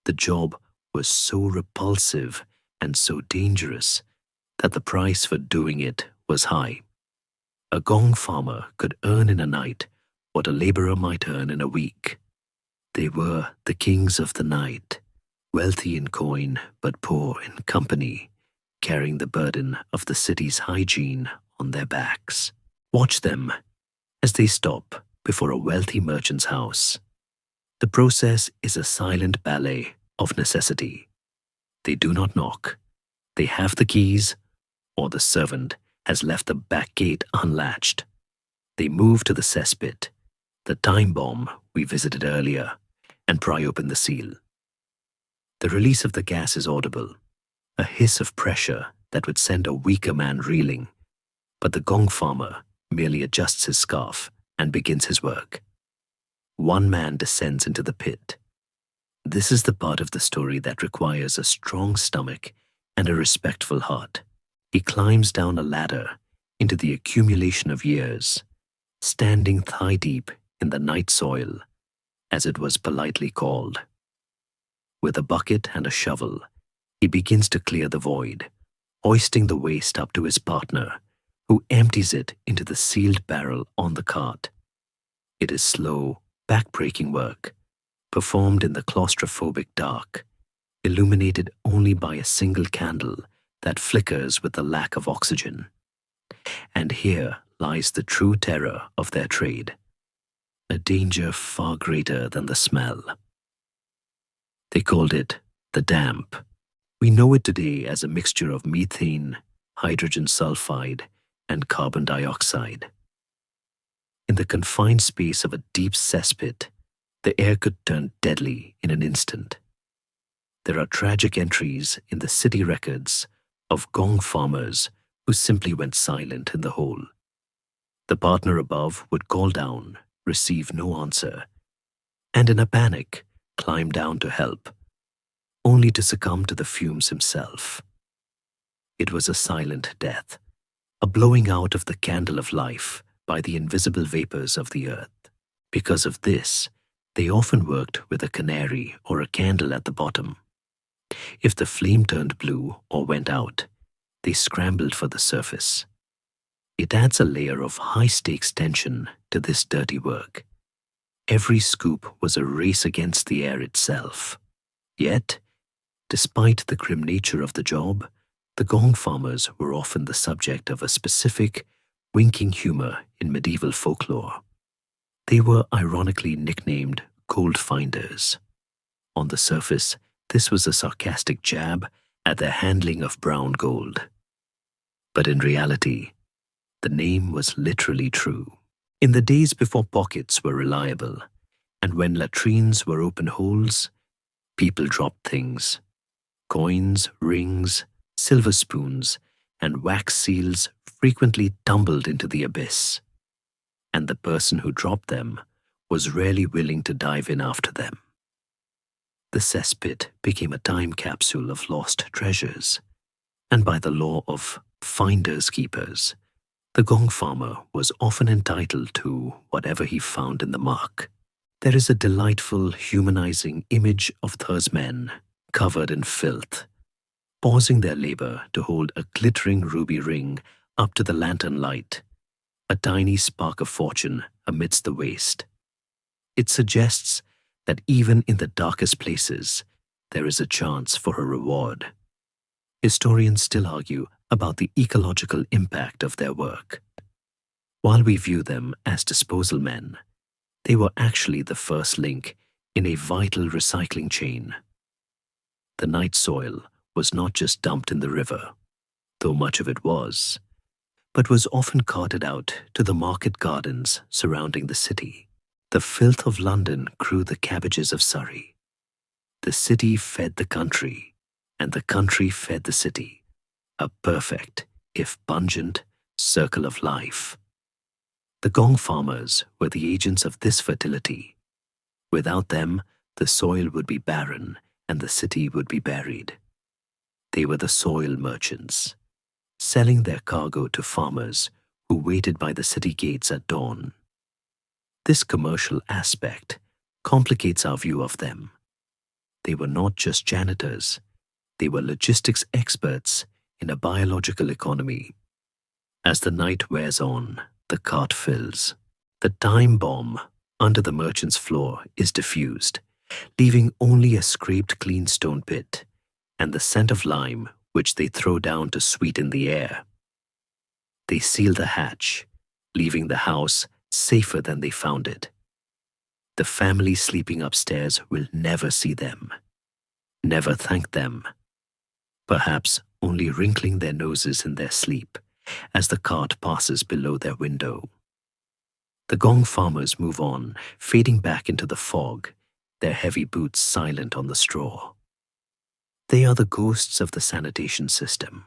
The job was so repulsive and so dangerous that the price for doing it was high. A gong farmer could earn in a night what a laborer might earn in a week. They were the kings of the night, wealthy in coin but poor in company, carrying the burden of the city's hygiene on their backs. Watch them as they stop before a wealthy merchant's house. The process is a silent ballet of necessity. They do not knock. They have the keys, or the servant has left the back gate unlatched. They move to the cesspit, the time bomb we visited earlier, and pry open the seal. The release of the gas is audible, a hiss of pressure that would send a weaker man reeling, but the gong farmer merely adjusts his scarf and begins his work. One man descends into the pit. This is the part of the story that requires a strong stomach and a respectful heart. He climbs down a ladder into the accumulation of years, standing thigh-deep in the night soil, as it was politely called. With a bucket and a shovel, he begins to clear the void, hoisting the waste up to his partner, who empties it into the sealed barrel on the cart. It is slow, back-breaking work, performed in the claustrophobic dark, illuminated only by a single candle that flickers with the lack of oxygen. And here lies the true terror of their trade, a danger far greater than the smell. They called it the damp. We know it today as a mixture of methane, hydrogen sulfide, and carbon dioxide. In the confined space of a deep cesspit, the air could turn deadly in an instant. There are tragic entries in the city records of gong farmers who simply went silent in the hole. The partner above would call down, receive no answer, and in a panic climb down to help, only to succumb to the fumes himself. It was a silent death, a blowing out of the candle of life by the invisible vapors of the earth. Because of this, they often worked with a canary or a candle at the bottom. If the flame turned blue or went out, they scrambled for the surface. It adds a layer of high-stakes tension to this dirty work. Every scoop was a race against the air itself. Yet, despite the grim nature of the job, the gong farmers were often the subject of a specific, winking humor in medieval folklore. They were ironically nicknamed gold finders. On the surface, this was a sarcastic jab at their handling of brown gold. But in reality, the name was literally true. In the days before pockets were reliable, and when latrines were open holes, people dropped things. Coins, rings, silver spoons, and wax seals frequently tumbled into the abyss, and the person who dropped them was rarely willing to dive in after them. The cesspit became a time capsule of lost treasures, and by the law of finders keepers, the gong farmer was often entitled to whatever he found in the muck. There is a delightful, humanizing image of those men, covered in filth, pausing their labor to hold a glittering ruby ring up to the lantern light, a tiny spark of fortune amidst the waste. It suggests that even in the darkest places, there is a chance for a reward. Historians still argue about the ecological impact of their work. While we view them as disposal men, they were actually the first link in a vital recycling chain. The night soil was not just dumped in the river, though much of it was, but was often carted out to the market gardens surrounding the city. The filth of London grew the cabbages of Surrey. The city fed the country, and the country fed the city, a perfect, if pungent, circle of life. The gong farmers were the agents of this fertility. Without them, the soil would be barren and the city would be buried. They were the soil merchants, selling their cargo to farmers who waited by the city gates at dawn. This commercial aspect complicates our view of them. They were not just janitors, they were logistics experts in a biological economy. As the night wears on, the cart fills. The time bomb under the merchant's floor is diffused, leaving only a scraped clean stone pit and the scent of lime which they throw down to sweeten the air. They seal the hatch, leaving the house safer than they found it. The family sleeping upstairs will never see them, never thank them, perhaps only wrinkling their noses in their sleep as the cart passes below their window. The gong farmers move on, fading back into the fog, their heavy boots silent on the straw. They are the ghosts of the sanitation system,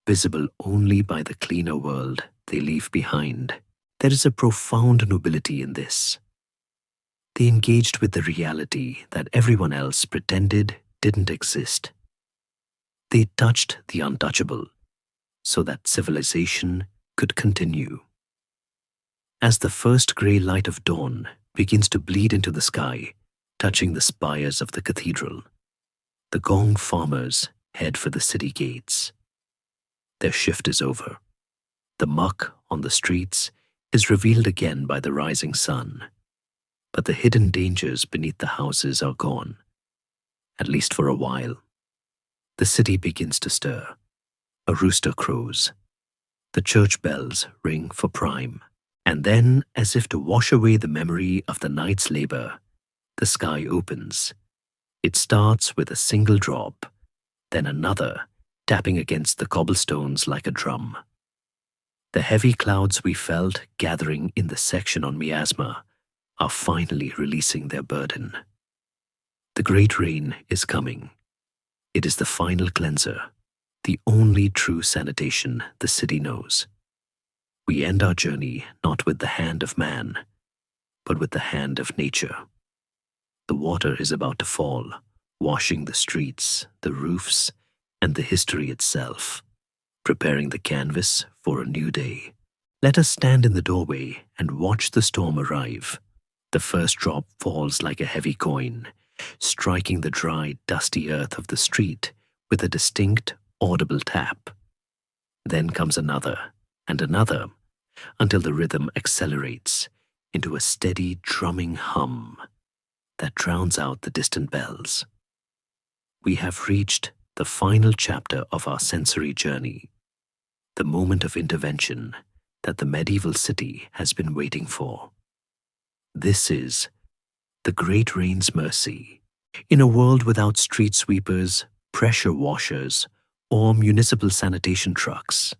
visible only by the cleaner world they leave behind. There is a profound nobility in this. They engaged with the reality that everyone else pretended didn't exist. They touched the untouchable so that civilization could continue. As the first grey light of dawn begins to bleed into the sky, touching the spires of the cathedral, the gong farmers head for the city gates. Their shift is over. The muck on the streets is revealed again by the rising sun, but the hidden dangers beneath the houses are gone, at least for a while. The city begins to stir. A rooster crows. The church bells ring for prime. And then, as if to wash away the memory of the night's labor, the sky opens. It starts with a single drop, then another, tapping against the cobblestones like a drum. The heavy clouds we felt gathering in the section on Miasma are finally releasing their burden. The great rain is coming. It is the final cleanser, the only true sanitation the city knows. We end our journey not with the hand of man, but with the hand of nature. The water is about to fall, washing the streets, the roofs, and the history itself, preparing the canvas for a new day. Let us stand in the doorway and watch the storm arrive. The first drop falls like a heavy coin, striking the dry, dusty earth of the street with a distinct, audible tap. Then comes another and another, until the rhythm accelerates into a steady drumming hum that drowns out the distant bells. We have reached the final chapter of our sensory journey, the moment of intervention that the medieval city has been waiting for. This is the great rain's mercy. In a world without street sweepers, pressure washers, or municipal sanitation trucks,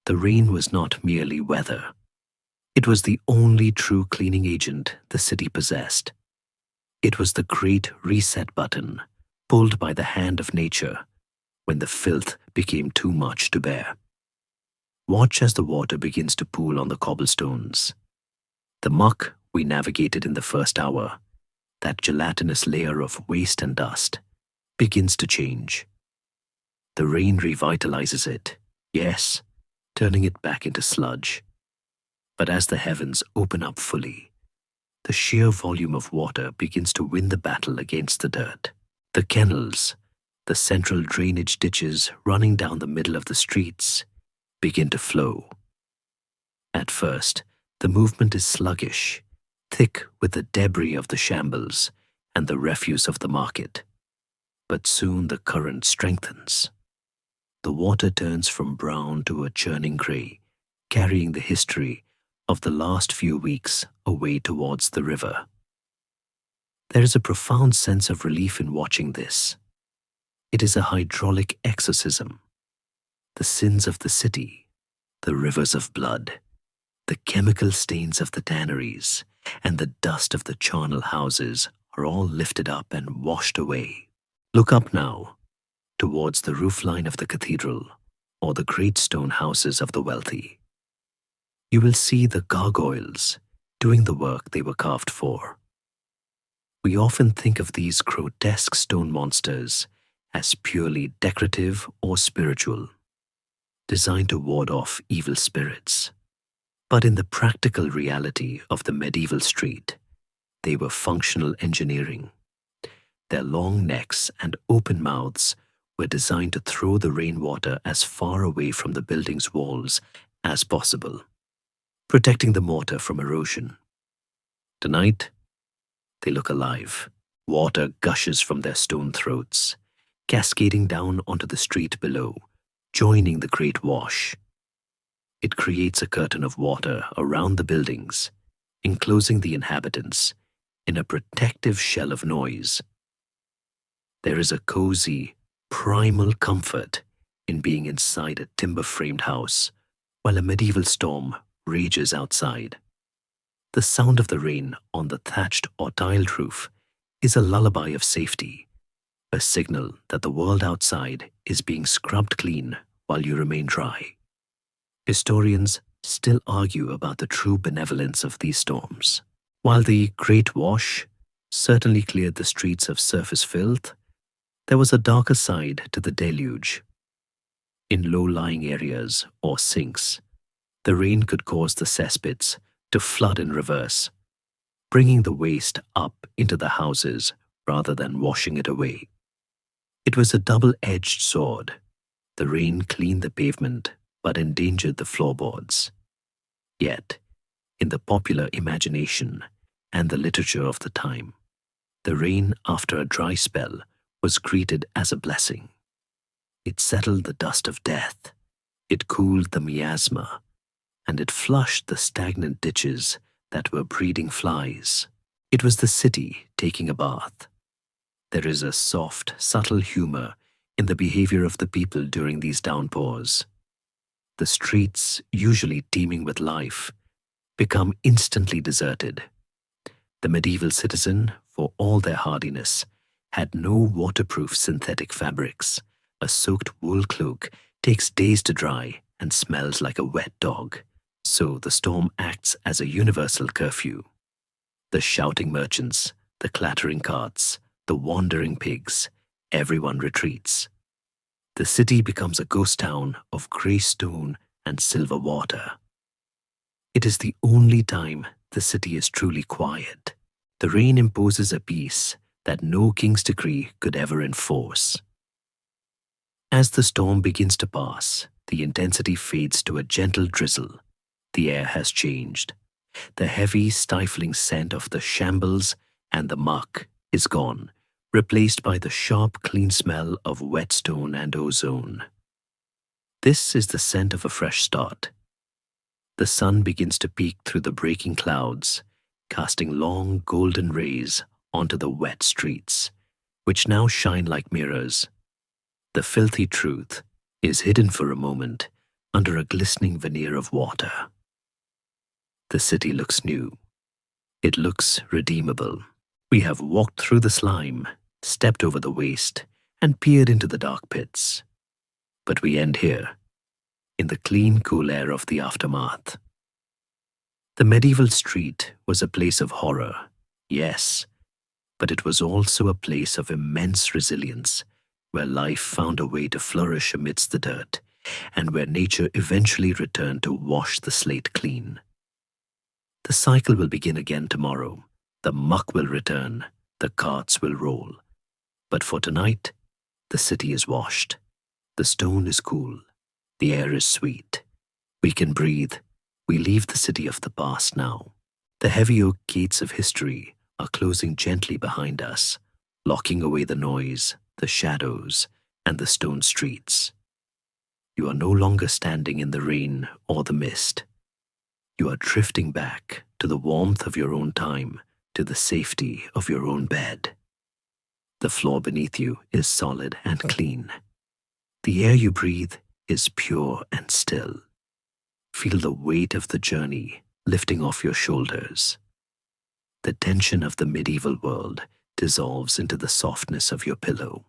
the rain was not merely weather. It was the only true cleaning agent the city possessed. It was the great reset button pulled by the hand of nature when the filth became too much to bear. Watch as the water begins to pool on the cobblestones. The muck we navigated in the first hour, that gelatinous layer of waste and dust, begins to change. The rain revitalizes it, yes, turning it back into sludge. But as the heavens open up fully, the sheer volume of water begins to win the battle against the dirt. The kennels, the central drainage ditches running down the middle of the streets, begin to flow. At first, the movement is sluggish, thick with the debris of the shambles and the refuse of the market. But soon the current strengthens. The water turns from brown to a churning grey, carrying the history of the last few weeks away towards the river. There is a profound sense of relief in watching this. It is a hydraulic exorcism. The sins of the city, the rivers of blood, the chemical stains of the tanneries, and the dust of the charnel houses are all lifted up and washed away. Look up now, towards the roofline of the cathedral or the great stone houses of the wealthy. You will see the gargoyles doing the work they were carved for. We often think of these grotesque stone monsters as purely decorative or spiritual, designed to ward off evil spirits. But in the practical reality of the medieval street, they were functional engineering. Their long necks and open mouths were designed to throw the rainwater as far away from the building's walls as possible, protecting the mortar from erosion. Tonight, they look alive. Water gushes from their stone throats, cascading down onto the street below, joining the great wash. It creates a curtain of water around the buildings, enclosing the inhabitants in a protective shell of noise. There is a cozy, primal comfort in being inside a timber-framed house while a medieval storm rages outside. The sound of the rain on the thatched or tiled roof is a lullaby of safety, a signal that the world outside is being scrubbed clean while you remain dry. Historians still argue about the true benevolence of these storms. While the Great Wash certainly cleared the streets of surface filth, there was a darker side to the deluge. In low-lying areas or sinks, the rain could cause the cesspits to flood in reverse, bringing the waste up into the houses rather than washing it away. It was a double-edged sword. The rain cleaned the pavement but endangered the floorboards. Yet, in the popular imagination and the literature of the time, the rain after a dry spell was greeted as a blessing. It settled the dust of death, it cooled the miasma, and it flushed the stagnant ditches that were breeding flies. It was the city taking a bath. There is a soft, subtle humor in the behavior of the people during these downpours. The streets, usually teeming with life, become instantly deserted. The medieval citizen, for all their hardiness, had no waterproof synthetic fabrics. A soaked wool cloak takes days to dry and smells like a wet dog. So the storm acts as a universal curfew. The shouting merchants, the clattering carts, the wandering pigs, everyone retreats. The city becomes a ghost town of grey stone and silver water. It is the only time the city is truly quiet. The rain imposes a peace that no king's decree could ever enforce. As the storm begins to pass, the intensity fades to a gentle drizzle. The air has changed. The heavy, stifling scent of the shambles and the muck is gone, replaced by the sharp, clean smell of whetstone and ozone. This is the scent of a fresh start. The sun begins to peek through the breaking clouds, casting long, golden rays onto the wet streets, which now shine like mirrors. The filthy truth is hidden for a moment under a glistening veneer of water. The city looks new. It looks redeemable. We have walked through the slime, stepped over the waste, and peered into the dark pits. But we end here, in the clean, cool air of the aftermath. The medieval street was a place of horror, yes, but it was also a place of immense resilience, where life found a way to flourish amidst the dirt, and where nature eventually returned to wash the slate clean. The cycle will begin again tomorrow. The muck will return, the carts will roll. But for tonight, the city is washed. The stone is cool. The air is sweet. We can breathe. We leave the city of the past now. The heavy oak gates of history are closing gently behind us, locking away the noise, the shadows, and the stone streets. You are no longer standing in the rain or the mist. You are drifting back to the warmth of your own time, to the safety of your own bed. The floor beneath you is solid and clean. The air you breathe is pure and still. Feel the weight of the journey lifting off your shoulders. The tension of the medieval world dissolves into the softness of your pillow.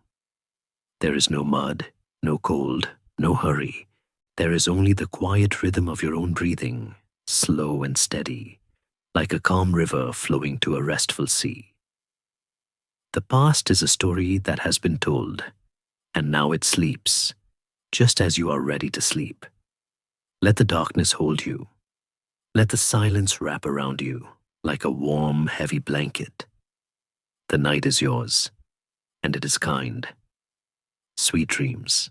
There is no mud, no cold, no hurry. There is only the quiet rhythm of your own breathing, slow and steady, like a calm river flowing to a restful sea. The past is a story that has been told, and now it sleeps, just as you are ready to sleep. Let the darkness hold you. Let the silence wrap around you like a warm, heavy blanket. The night is yours, and it is kind. Sweet dreams.